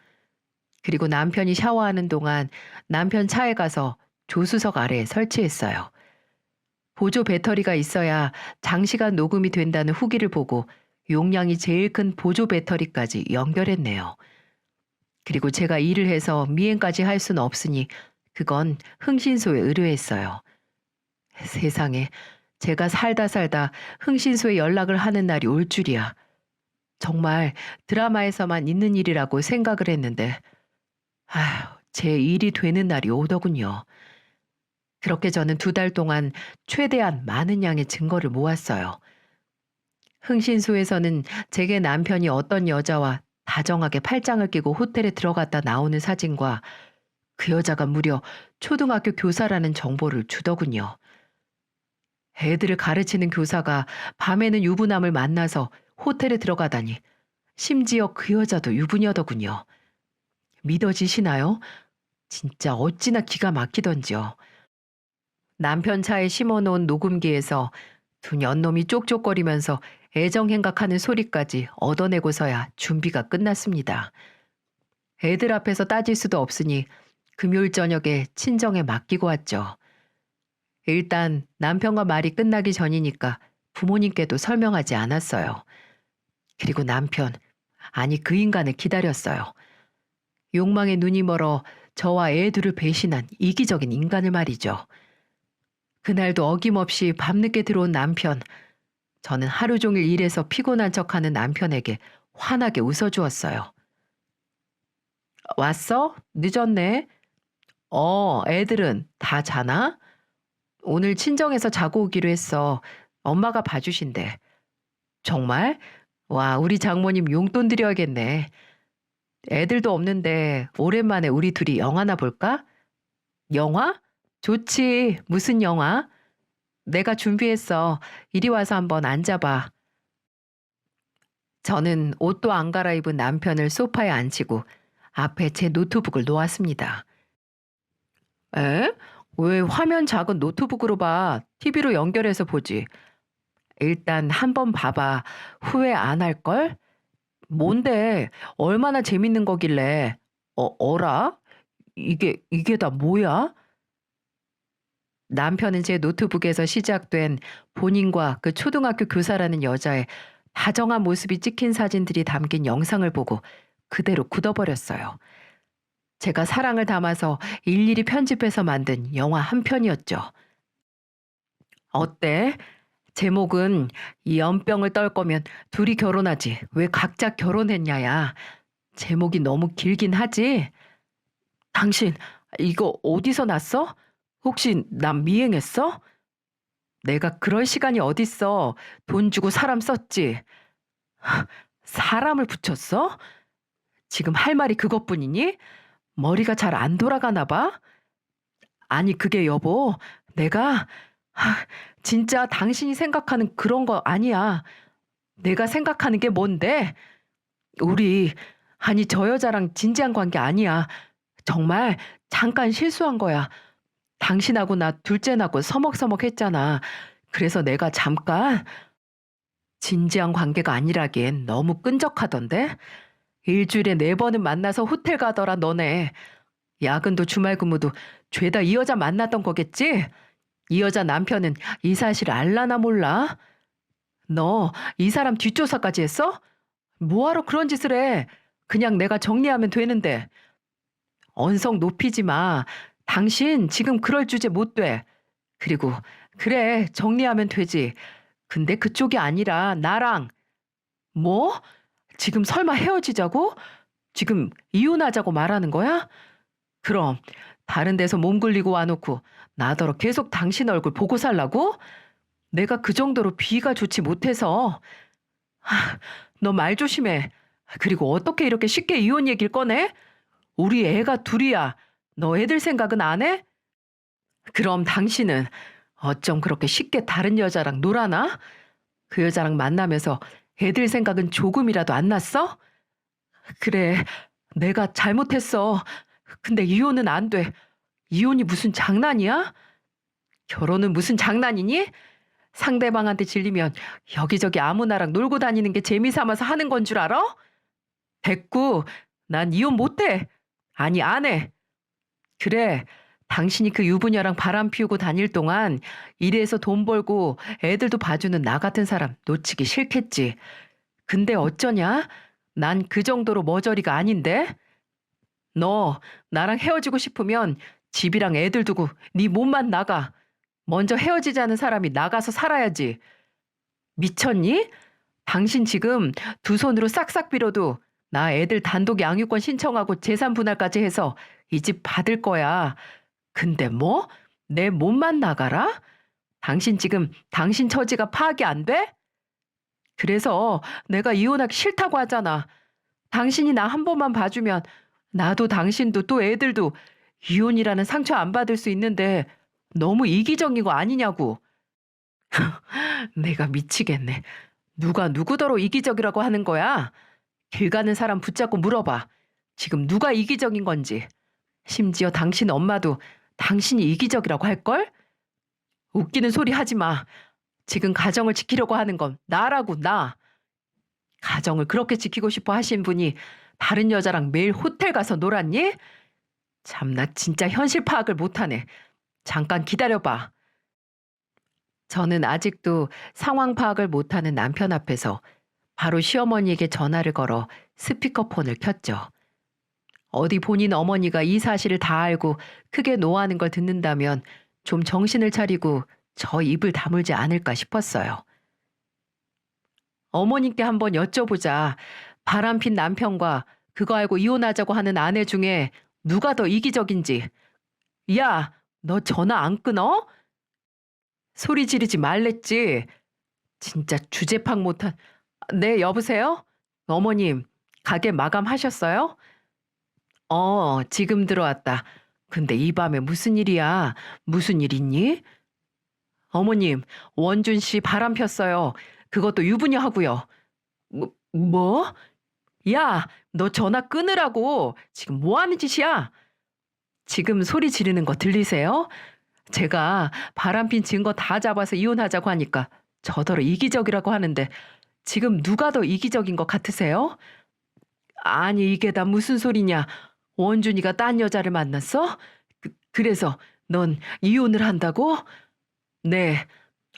A: 그리고 남편이 샤워하는 동안 남편 차에 가서 조수석 아래에 설치했어요. 보조 배터리가 있어야 장시간 녹음이 된다는 후기를 보고 용량이 제일 큰 보조 배터리까지 연결했네요. 그리고 제가 일을 해서 미행까지 할 수는 없으니 그건 흥신소에 의뢰했어요. 세상에, 제가 살다 흥신소에 연락을 하는 날이 올 줄이야. 정말 드라마에서만 있는 일이라고 생각을 했는데 제 일이 되는 날이 오더군요. 그렇게 저는 2달 동안 최대한 많은 양의 증거를 모았어요. 흥신소에서는 제게 남편이 어떤 여자와 다정하게 팔짱을 끼고 호텔에 들어갔다 나오는 사진과 그 여자가 무려 초등학교 교사라는 정보를 주더군요. 애들을 가르치는 교사가 밤에는 유부남을 만나서 호텔에 들어가다니 심지어 그 여자도 유부녀더군요. 믿어지시나요? 진짜 어찌나 기가 막히던지요. 남편 차에 심어놓은 녹음기에서 두 년놈이 쪽쪽거리면서 애정행각하는 소리까지 얻어내고서야 준비가 끝났습니다. 애들 앞에서 따질 수도 없으니 금요일 저녁에 친정에 맡기고 왔죠. 일단 남편과 말이 끝나기 전이니까 부모님께도 설명하지 않았어요. 그리고 남편, 아니 그 인간을 기다렸어요. 욕망에 눈이 멀어 저와 애 둘을 배신한 이기적인 인간을 말이죠. 그날도 어김없이 밤늦게 들어온 남편, 저는 하루 종일 일해서 피곤한 척하는 남편에게 환하게 웃어주었어요. 왔어? 늦었네. 애들은 다 자나? 오늘 친정에서 자고 오기로 했어. 엄마가 봐주신대. 정말? 와, 우리 장모님 용돈 드려야겠네. 애들도 없는데 오랜만에 우리 둘이 영화나 볼까? 영화? 좋지. 무슨 영화? 내가 준비했어. 이리 와서 한번 앉아봐. 저는 옷도 안 갈아입은 남편을 소파에 앉히고 앞에 제 노트북을 놓았습니다. 에? 왜 화면 작은 노트북으로 봐? TV로 연결해서 보지. 일단 한번 봐봐. 후회 안 할걸? 뭔데? 얼마나 재밌는 거길래? 어라? 이게 다 뭐야? 남편은 제 노트북에서 시작된 본인과 그 초등학교 교사라는 여자의 다정한 모습이 찍힌 사진들이 담긴 영상을 보고 그대로 굳어버렸어요. 제가 사랑을 담아서 일일이 편집해서 만든 영화 한 편이었죠. 어때? 제목은 이 연병을 떨 거면 둘이 결혼하지. 왜 각자 결혼했냐야. 제목이 너무 길긴 하지? 당신 이거 어디서 났어? 혹시 난 미행했어? 내가 그럴 시간이 어딨어. 돈 주고 사람 썼지. 사람을 붙였어? 지금 할 말이 그것뿐이니? 머리가 잘 안 돌아가나 봐? 아니 그게 여보, 내가 진짜 당신이 생각하는 그런 거 아니야. 내가 생각하는 게 뭔데? 우리 아니 저 여자랑 진지한 관계 아니야. 정말 잠깐 실수한 거야. 당신하고 나 둘째 낳고 서먹서먹했잖아. 그래서 내가 잠깐 진지한 관계가 아니라기엔 너무 끈적하던데? 일주일에 4번은 만나서 호텔 가더라 너네. 야근도 주말 근무도 죄다 이 여자 만났던 거겠지? 이 여자 남편은 이 사실을 알라나 몰라? 너 이 사람 뒷조사까지 했어? 뭐하러 그런 짓을 해? 그냥 내가 정리하면 되는데. 언성 높이지 마. 당신 지금 그럴 주제 못 돼. 그리고 그래 정리하면 되지. 근데 그쪽이 아니라 나랑. 뭐? 지금 설마 헤어지자고? 지금 이혼하자고 말하는 거야? 그럼 다른 데서 몸 굴리고 와놓고 나더러 계속 당신 얼굴 보고 살라고? 내가 그 정도로 비위가 좋지 못해서. 너 말 조심해. 그리고 어떻게 이렇게 쉽게 이혼 얘기를 꺼내? 우리 애가 둘이야. 너 애들 생각은 안 해? 그럼 당신은 어쩜 그렇게 쉽게 다른 여자랑 놀아나? 그 여자랑 만나면서 애들 생각은 조금이라도 안 났어? 그래, 내가 잘못했어. 근데 이혼은 안 돼. 이혼이 무슨 장난이야? 결혼은 무슨 장난이니? 상대방한테 질리면 여기저기 아무나랑 놀고 다니는 게 재미삼아서 하는 건 줄 알아? 됐고, 난 이혼 못해. 아니, 안 해. 그래, 당신이 그 유부녀랑 바람 피우고 다닐 동안 일해서 돈 벌고 애들도 봐주는 나 같은 사람 놓치기 싫겠지. 근데 어쩌냐? 난 그 정도로 머저리가 아닌데? 너 나랑 헤어지고 싶으면 집이랑 애들 두고 네 몸만 나가. 먼저 헤어지자는 사람이 나가서 살아야지. 미쳤니? 당신 지금 두 손으로 싹싹 빌어도 나 애들 단독 양육권 신청하고 재산 분할까지 해서 이 집 받을 거야. 근데 뭐? 내 몸만 나가라? 당신 지금 당신 처지가 파악이 안 돼? 그래서 내가 이혼하기 싫다고 하잖아. 당신이 나 한 번만 봐주면 나도 당신도 또 애들도 이혼이라는 상처 안 받을 수 있는데 너무 이기적인 거 아니냐고. 내가 미치겠네. 누가 누구더러 이기적이라고 하는 거야? 길 가는 사람 붙잡고 물어봐. 지금 누가 이기적인 건지. 심지어 당신 엄마도 당신이 이기적이라고 할걸? 웃기는 소리 하지 마. 지금 가정을 지키려고 하는 건 나라고 나. 가정을 그렇게 지키고 싶어 하신 분이 다른 여자랑 매일 호텔 가서 놀았니? 참나 진짜 현실 파악을 못하네. 잠깐 기다려봐. 저는 아직도 상황 파악을 못하는 남편 앞에서 바로 시어머니에게 전화를 걸어 스피커폰을 켰죠. 어디 본인 어머니가 이 사실을 다 알고 크게 노하는 걸 듣는다면 좀 정신을 차리고 저 입을 다물지 않을까 싶었어요. 어머님께 한번 여쭤보자. 바람핀 남편과 그거 알고 이혼하자고 하는 아내 중에 누가 더 이기적인지. 야, 너 전화 안 끊어? 소리 지르지 말랬지. 진짜 주제 파악 못한. 네, 여보세요? 어머님, 가게 마감하셨어요? 지금 들어왔다. 근데 이 밤에 무슨 일이야? 무슨 일 있니? 어머님, 원준 씨 바람 폈어요. 그것도 유부녀 하고요. 뭐? 야, 너 전화 끊으라고. 지금 뭐 하는 짓이야? 지금 소리 지르는 거 들리세요? 제가 바람핀 증거 다 잡아서 이혼하자고 하니까 저더러 이기적이라고 하는데 지금 누가 더 이기적인 것 같으세요? 아니, 이게 다 무슨 소리냐? 원준이가 딴 여자를 만났어? 그래서 넌 이혼을 한다고? 네.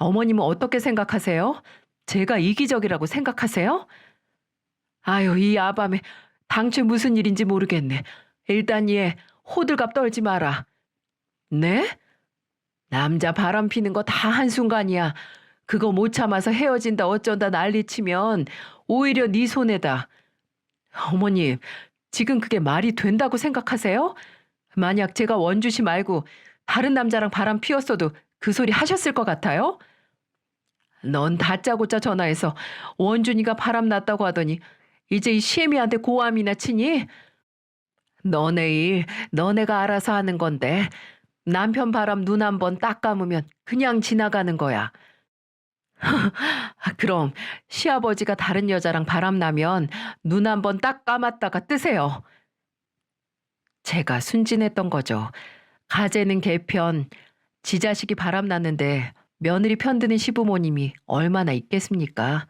A: 어머님은 어떻게 생각하세요? 제가 이기적이라고 생각하세요? 아유, 이 아밤에 당최 무슨 일인지 모르겠네. 일단 얘 호들갑 떨지 마라. 네? 남자 바람 피는 거 다 한순간이야. 그거 못 참아서 헤어진다 어쩐다 난리치면 오히려 네 손해다. 어머님, 지금 그게 말이 된다고 생각하세요? 만약 제가 원주 씨 말고 다른 남자랑 바람 피웠어도 그 소리 하셨을 것 같아요? 넌 다짜고짜 전화해서 원준이가 바람 났다고 하더니 이제 이 시애미한테 고함이나 치니? 너네 일 너네가 알아서 하는 건데 남편 바람 눈 한 번 딱 감으면 그냥 지나가는 거야. 그럼 시아버지가 다른 여자랑 바람 나면 눈 한 번 딱 감았다가 뜨세요. 제가 순진했던 거죠. 가재는 개편, 지 자식이 바람 났는데 며느리 편드는 시부모님이 얼마나 있겠습니까?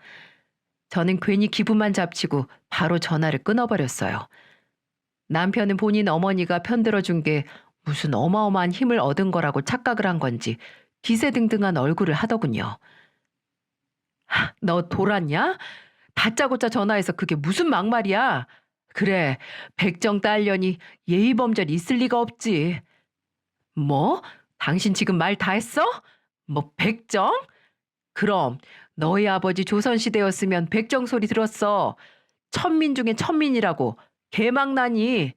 A: 저는 괜히 기분만 잡치고 바로 전화를 끊어버렸어요. 남편은 본인 어머니가 편들어준 게 무슨 어마어마한 힘을 얻은 거라고 착각을 한 건지 기세등등한 얼굴을 하더군요. 너 돌았냐? 다짜고짜 전화해서 그게 무슨 막말이야? 그래, 백정 딸려니 예의범절 있을 리가 없지. 뭐? 당신 지금 말 다 했어? 뭐 백정? 그럼 너희 아버지 조선시대였으면 백정 소리 들었어. 천민 중에 천민이라고. 개망나니.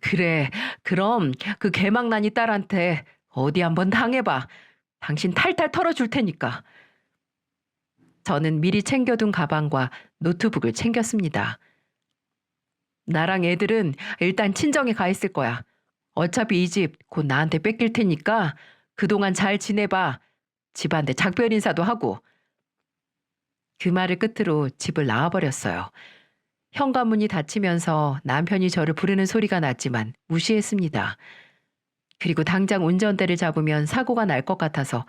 A: 그래, 그럼 그 개망나니 딸한테 어디 한번 당해봐. 당신 탈탈 털어줄 테니까. 저는 미리 챙겨둔 가방과 노트북을 챙겼습니다. 나랑 애들은 일단 친정에 가 있을 거야. 어차피 이 집 곧 나한테 뺏길 테니까 그동안 잘 지내봐. 집안데 작별 인사도 하고. 그 말을 끝으로 집을 나와버렸어요. 현관문이 닫히면서 남편이 저를 부르는 소리가 났지만 무시했습니다. 그리고 당장 운전대를 잡으면 사고가 날 것 같아서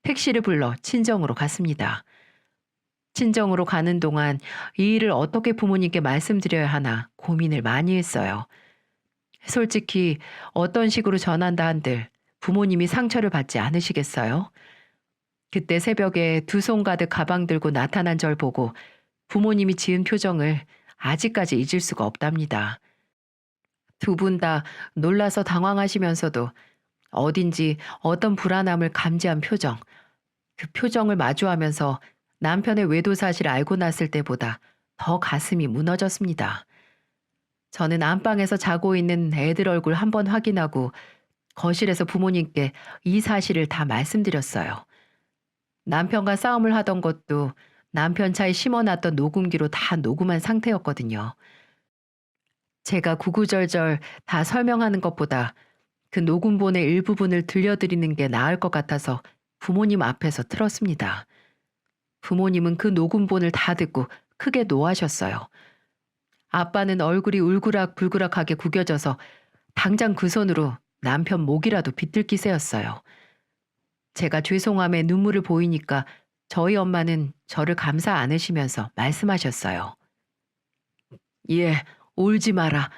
A: 택시를 불러 친정으로 갔습니다. 친정으로 가는 동안 이 일을 어떻게 부모님께 말씀드려야 하나 고민을 많이 했어요. 솔직히 어떤 식으로 전한다 한들 부모님이 상처를 받지 않으시겠어요? 그때 새벽에 두 손 가득 가방 들고 나타난 절 보고 부모님이 지은 표정을 아직까지 잊을 수가 없답니다. 두 분 다 놀라서 당황하시면서도 어딘지 어떤 불안함을 감지한 표정. 그 표정을 마주하면서 남편의 외도 사실을 알고 났을 때보다 더 가슴이 무너졌습니다. 저는 안방에서 자고 있는 애들 얼굴 한번 확인하고 거실에서 부모님께 이 사실을 다 말씀드렸어요. 남편과 싸움을 하던 것도 남편 차에 심어놨던 녹음기로 다 녹음한 상태였거든요. 제가 구구절절 다 설명하는 것보다 그 녹음본의 일부분을 들려드리는 게 나을 것 같아서 부모님 앞에서 틀었습니다. 부모님은 그 녹음본을 다 듣고 크게 노하셨어요. 아빠는 얼굴이 울그락불그락하게 구겨져서 당장 그 손으로 남편 목이라도 비틀 기세였어요. 제가 죄송함에 눈물을 보이니까 저희 엄마는 저를 감사 않으시면서 말씀하셨어요. 예, 울지 마라.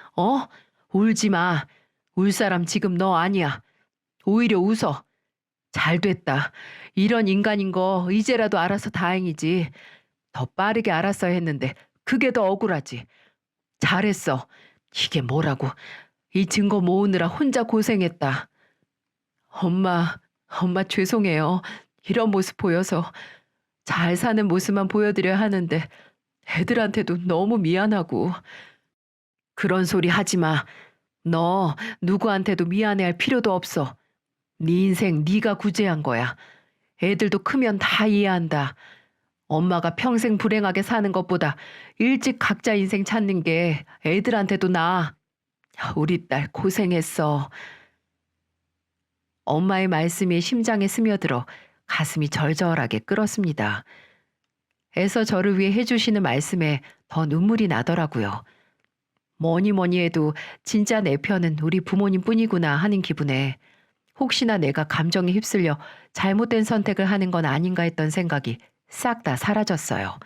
A: 울지 마. 울 사람 지금 너 아니야. 오히려 웃어. 잘 됐다. 이런 인간인 거 이제라도 알아서 다행이지. 더 빠르게 알았어야 했는데 그게 더 억울하지. 잘했어. 이게 뭐라고. 이 증거 모으느라 혼자 고생했다. 엄마 죄송해요. 이런 모습 보여서. 잘 사는 모습만 보여드려야 하는데 애들한테도 너무 미안하고. 그런 소리 하지 마. 너 누구한테도 미안해할 필요도 없어. 네 인생 네가 구제한 거야. 애들도 크면 다 이해한다. 엄마가 평생 불행하게 사는 것보다 일찍 각자 인생 찾는 게 애들한테도 나아. 우리 딸 고생했어. 엄마의 말씀이 심장에 스며들어 가슴이 절절하게 끓었습니다. 애서 저를 위해 해주시는 말씀에 더 눈물이 나더라고요. 뭐니 뭐니 해도 진짜 내 편은 우리 부모님뿐이구나 하는 기분에 혹시나 내가 감정에 휩쓸려 잘못된 선택을 하는 건 아닌가 했던 생각이 싹 다 사라졌어요.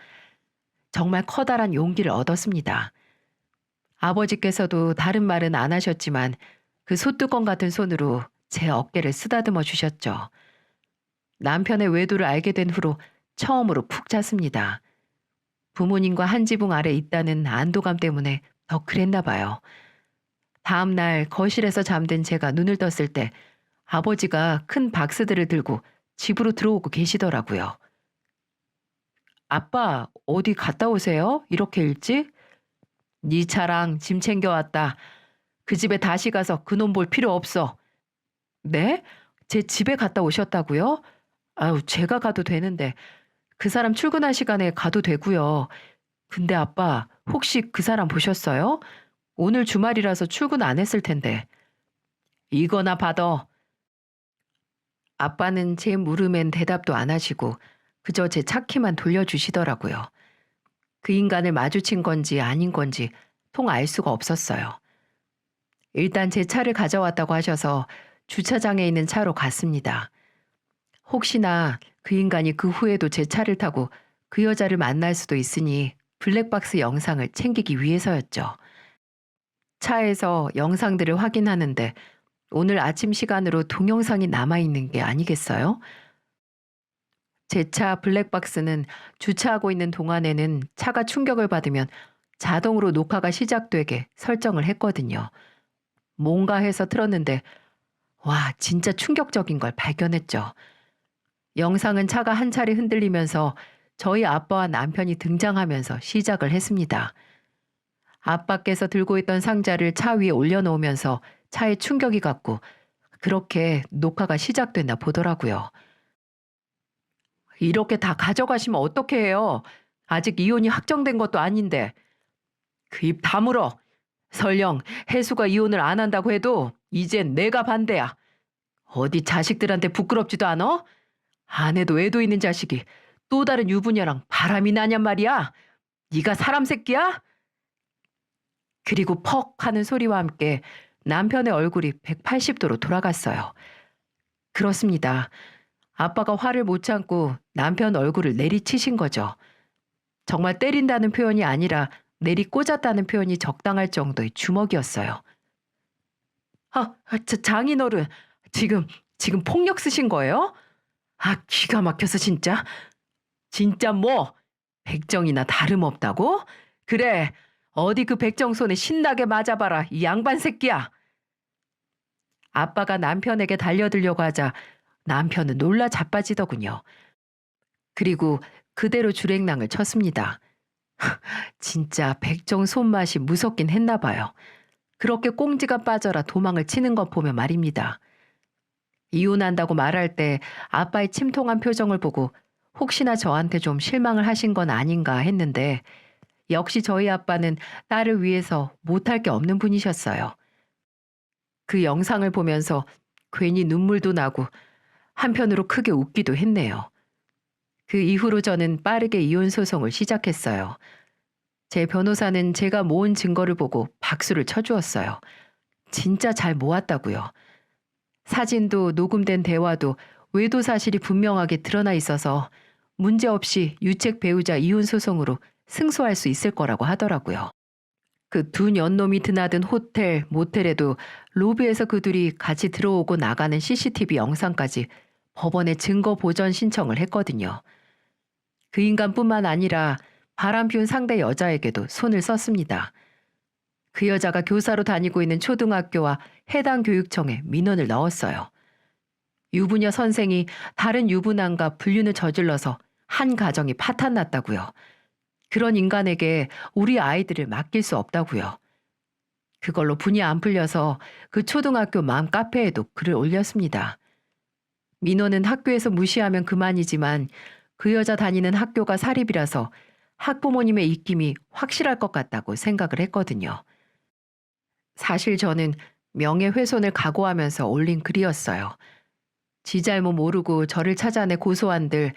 A: 정말 커다란 용기를 얻었습니다. 아버지께서도 다른 말은 안 하셨지만 그 소뚜껑 같은 손으로 제 어깨를 쓰다듬어 주셨죠. 남편의 외도를 알게 된 후로 처음으로 푹 잤습니다. 부모님과 한 지붕 아래 있다는 안도감 때문에 더 그랬나 봐요. 다음 날 거실에서 잠든 제가 눈을 떴을 때 아버지가 큰 박스들을 들고 집으로 들어오고 계시더라고요. 아빠, 어디 갔다 오세요? 이렇게 일찍? 네 차랑 짐 챙겨왔다. 그 집에 다시 가서 그놈 볼 필요 없어. 네? 제 집에 갔다 오셨다고요? 아유, 제가 가도 되는데 그 사람 출근할 시간에 가도 되고요. 근데 아빠, 혹시 그 사람 보셨어요? 오늘 주말이라서 출근 안 했을 텐데. 이거나 받아. 아빠는 제 물음엔 대답도 안 하시고 그저 제 차키만 돌려주시더라고요. 그 인간을 마주친 건지 아닌 건지 통 알 수가 없었어요. 일단 제 차를 가져왔다고 하셔서 주차장에 있는 차로 갔습니다. 혹시나 그 인간이 그 후에도 제 차를 타고 그 여자를 만날 수도 있으니 블랙박스 영상을 챙기기 위해서였죠. 차에서 영상들을 확인하는데 오늘 아침 시간으로 동영상이 남아있는 게 아니겠어요? 제 차 블랙박스는 주차하고 있는 동안에는 차가 충격을 받으면 자동으로 녹화가 시작되게 설정을 했거든요. 뭔가 해서 틀었는데 와, 진짜 충격적인 걸 발견했죠. 영상은 차가 한 차례 흔들리면서 저희 아빠와 남편이 등장하면서 시작을 했습니다. 아빠께서 들고 있던 상자를 차 위에 올려놓으면서 차에 충격이 갔고 그렇게 녹화가 시작됐나 보더라고요. 이렇게 다 가져가시면 어떻게 해요? 아직 이혼이 확정된 것도 아닌데. 그 입 다물어. 설령 혜수가 이혼을 안 한다고 해도 이젠 내가 반대야. 어디 자식들한테 부끄럽지도 않아? 아내도 애도 있는 자식이 또 다른 유부녀랑 바람이 나냔 말이야. 네가 사람 새끼야? 그리고 퍽 하는 소리와 함께 남편의 얼굴이 180도로 돌아갔어요. 그렇습니다. 아빠가 화를 못 참고 남편 얼굴을 내리치신 거죠. 정말 때린다는 표현이 아니라 내리꽂았다는 표현이 적당할 정도의 주먹이었어요. 장인어른, 지금 폭력 쓰신 거예요? 아, 기가 막혀서 진짜. 진짜 뭐? 백정이나 다름없다고? 그래, 어디 그 백정 손에 신나게 맞아봐라, 이 양반 새끼야. 아빠가 남편에게 달려들려고 하자 남편은 놀라 자빠지더군요. 그리고 그대로 줄행랑을 쳤습니다. 진짜 백정 손맛이 무섭긴 했나 봐요. 그렇게 꽁지가 빠져라 도망을 치는 것 보면 말입니다. 이혼한다고 말할 때 아빠의 침통한 표정을 보고 혹시나 저한테 좀 실망을 하신 건 아닌가 했는데 역시 저희 아빠는 딸을 위해서 못할 게 없는 분이셨어요. 그 영상을 보면서 괜히 눈물도 나고 한편으로 크게 웃기도 했네요. 그 이후로 저는 빠르게 이혼 소송을 시작했어요. 제 변호사는 제가 모은 증거를 보고 박수를 쳐주었어요. 진짜 잘 모았다고요. 사진도 녹음된 대화도 외도 사실이 분명하게 드러나 있어서 문제없이 유책 배우자 이혼 소송으로 승소할 수 있을 거라고 하더라고요. 그 두 년놈이 드나든 호텔, 모텔에도 로비에서 그 둘이 같이 들어오고 나가는 CCTV 영상까지 법원에 증거 보전 신청을 했거든요. 그 인간뿐만 아니라 바람 피운 상대 여자에게도 손을 썼습니다. 그 여자가 교사로 다니고 있는 초등학교와 해당 교육청에 민원을 넣었어요. 유부녀 선생이 다른 유부남과 불륜을 저질러서 한 가정이 파탄났다고요. 그런 인간에게 우리 아이들을 맡길 수 없다고요. 그걸로 분이 안 풀려서 그 초등학교 맘 카페에도 글을 올렸습니다. 민호는 학교에서 무시하면 그만이지만 그 여자 다니는 학교가 사립이라서 학부모님의 입김이 확실할 것 같다고 생각을 했거든요. 사실 저는 명예훼손을 각오하면서 올린 글이었어요. 지 잘못 모르고 저를 찾아내 고소한들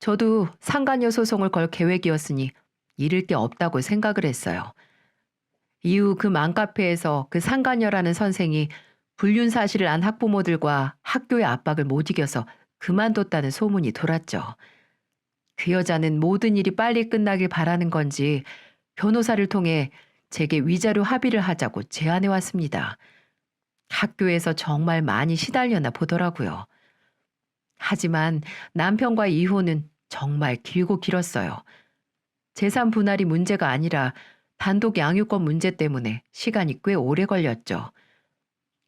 A: 저도 상간녀 소송을 걸 계획이었으니 잃을 게 없다고 생각을 했어요. 이후 그 맘카페에서 그 상간녀라는 선생이 불륜 사실을 안 학부모들과 학교의 압박을 못 이겨서 그만뒀다는 소문이 돌았죠. 그 여자는 모든 일이 빨리 끝나길 바라는 건지 변호사를 통해 제게 위자료 합의를 하자고 제안해 왔습니다. 학교에서 정말 많이 시달렸나 보더라고요. 하지만 남편과의 이혼은 정말 길고 길었어요. 재산 분할이 문제가 아니라 단독 양육권 문제 때문에 시간이 꽤 오래 걸렸죠.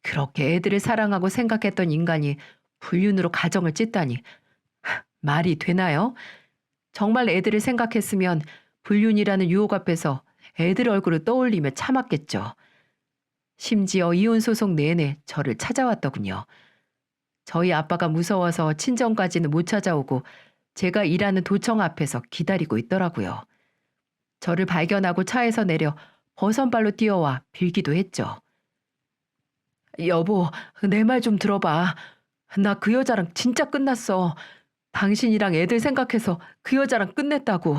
A: 그렇게 애들을 사랑하고 생각했던 인간이 불륜으로 가정을 찢다니 말이 되나요? 정말 애들을 생각했으면 불륜이라는 유혹 앞에서 애들 얼굴을 떠올리며 참았겠죠. 심지어 이혼 소송 내내 저를 찾아왔더군요. 저희 아빠가 무서워서 친정까지는 못 찾아오고 제가 일하는 도청 앞에서 기다리고 있더라고요. 저를 발견하고 차에서 내려 버선발로 뛰어와 빌기도 했죠. 여보, 내 말 좀 들어봐. 나 그 여자랑 진짜 끝났어. 당신이랑 애들 생각해서 그 여자랑 끝냈다고.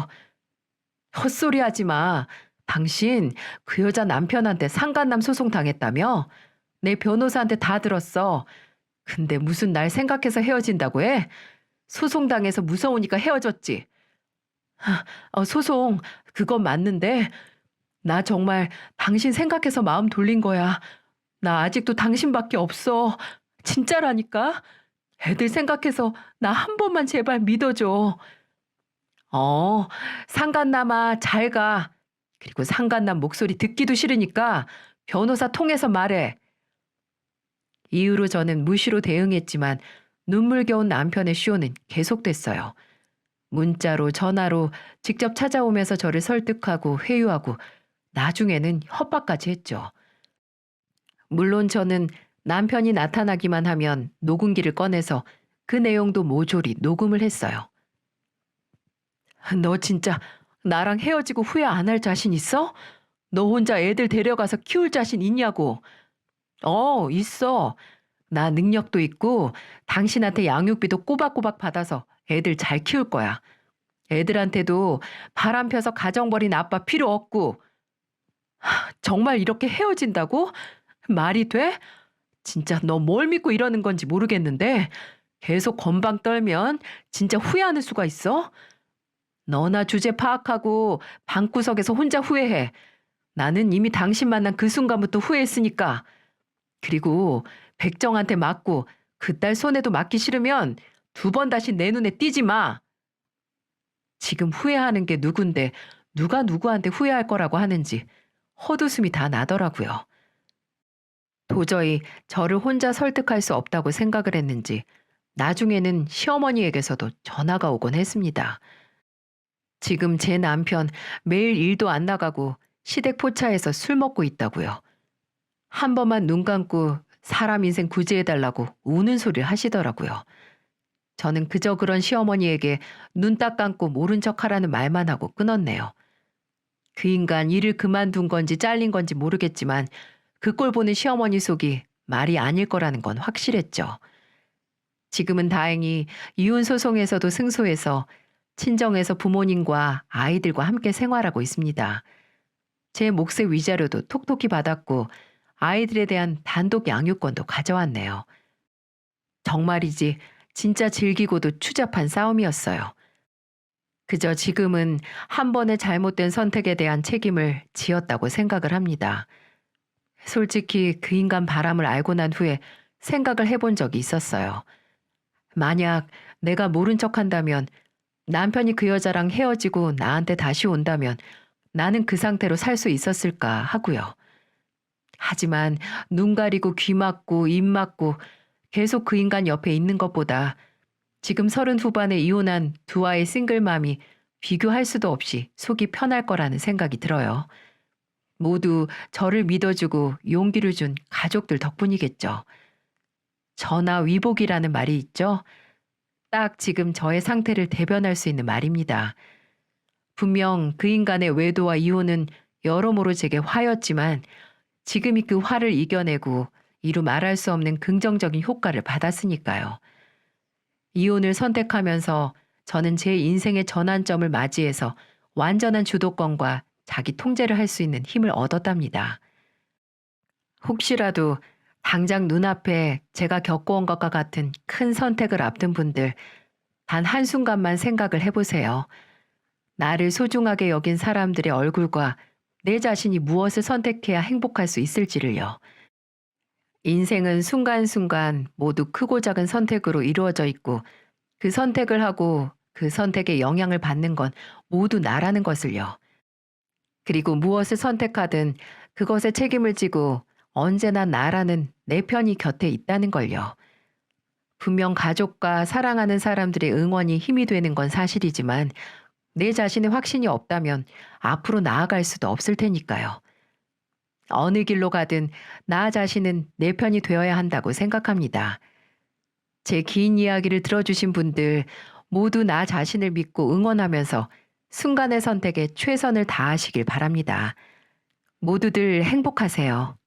A: 헛소리 하지 마. 당신 그 여자 남편한테 상간남 소송 당했다며? 내 변호사한테 다 들었어. 근데 무슨 날 생각해서 헤어진다고 해? 소송당해서 무서우니까 헤어졌지. 소송, 그건 맞는데 나 정말 당신 생각해서 마음 돌린 거야. 나 아직도 당신밖에 없어. 진짜라니까. 애들 생각해서 나 한 번만 제발 믿어줘. 어, 상간남아 잘 가. 그리고 상간남 목소리 듣기도 싫으니까 변호사 통해서 말해. 이후로 저는 무시로 대응했지만 눈물겨운 남편의 쇼는 계속됐어요. 문자로 전화로 직접 찾아오면서 저를 설득하고 회유하고 나중에는 협박까지 했죠. 물론 저는 남편이 나타나기만 하면 녹음기를 꺼내서 그 내용도 모조리 녹음을 했어요. 너 진짜 나랑 헤어지고 후회 안 할 자신 있어? 너 혼자 애들 데려가서 키울 자신 있냐고. 있어. 나 능력도 있고 당신한테 양육비도 꼬박꼬박 받아서 애들 잘 키울 거야. 애들한테도 바람 펴서 가정 버린 아빠 필요 없고. 정말 이렇게 헤어진다고? 말이 돼? 진짜 너 뭘 믿고 이러는 건지 모르겠는데 계속 건방 떨면 진짜 후회하는 수가 있어? 너나 주제 파악하고 방구석에서 혼자 후회해. 나는 이미 당신 만난 그 순간부터 후회했으니까. 그리고 백정한테 맞고 그 딸 손에도 맞기 싫으면 2번 다시 내 눈에 띄지 마. 지금 후회하는 게 누군데 누가 누구한테 후회할 거라고 하는지 헛웃음이 다 나더라고요. 도저히 저를 혼자 설득할 수 없다고 생각을 했는지 나중에는 시어머니에게서도 전화가 오곤 했습니다. 지금 제 남편 매일 일도 안 나가고 시댁 포차에서 술 먹고 있다고요. 한 번만 눈 감고 사람 인생 구제해달라고 우는 소리를 하시더라고요. 저는 그저 그런 시어머니에게 눈 딱 감고 모른 척하라는 말만 하고 끊었네요. 그 인간 일을 그만둔 건지 잘린 건지 모르겠지만 그 꼴 보는 시어머니 속이 말이 아닐 거라는 건 확실했죠. 지금은 다행히 이혼 소송에서도 승소해서 친정에서 부모님과 아이들과 함께 생활하고 있습니다. 제 몫의 위자료도 톡톡히 받았고 아이들에 대한 단독 양육권도 가져왔네요. 정말이지 진짜 질기고도 추잡한 싸움이었어요. 그저 지금은 한 번의 잘못된 선택에 대한 책임을 지었다고 생각을 합니다. 솔직히 그 인간 바람을 알고 난 후에 생각을 해본 적이 있었어요. 만약 내가 모른 척한다면 남편이 그 여자랑 헤어지고 나한테 다시 온다면 나는 그 상태로 살 수 있었을까 하고요. 하지만 눈 가리고 귀 막고 입 막고 계속 그 인간 옆에 있는 것보다 지금 30 후반에 이혼한 두 아이의 싱글맘이 비교할 수도 없이 속이 편할 거라는 생각이 들어요. 모두 저를 믿어주고 용기를 준 가족들 덕분이겠죠. 전화 위복이라는 말이 있죠. 딱 지금 저의 상태를 대변할 수 있는 말입니다. 분명 그 인간의 외도와 이혼은 여러모로 제게 화였지만 지금이 그 화를 이겨내고 이루 말할 수 없는 긍정적인 효과를 받았으니까요. 이혼을 선택하면서 저는 제 인생의 전환점을 맞이해서 완전한 주도권과 자기 통제를 할 수 있는 힘을 얻었답니다. 혹시라도 당장 눈앞에 제가 겪어온 것과 같은 큰 선택을 앞둔 분들, 단 한순간만 생각을 해보세요. 나를 소중하게 여긴 사람들의 얼굴과 내 자신이 무엇을 선택해야 행복할 수 있을지를요. 인생은 순간순간 모두 크고 작은 선택으로 이루어져 있고 그 선택을 하고 그 선택에 영향을 받는 건 모두 나라는 것을요. 그리고 무엇을 선택하든 그것에 책임을 지고 언제나 나라는 내 편이 곁에 있다는 걸요. 분명 가족과 사랑하는 사람들의 응원이 힘이 되는 건 사실이지만 내 자신의 확신이 없다면 앞으로 나아갈 수도 없을 테니까요. 어느 길로 가든 나 자신은 내 편이 되어야 한다고 생각합니다. 제 긴 이야기를 들어주신 분들 모두 나 자신을 믿고 응원하면서 순간의 선택에 최선을 다하시길 바랍니다. 모두들 행복하세요.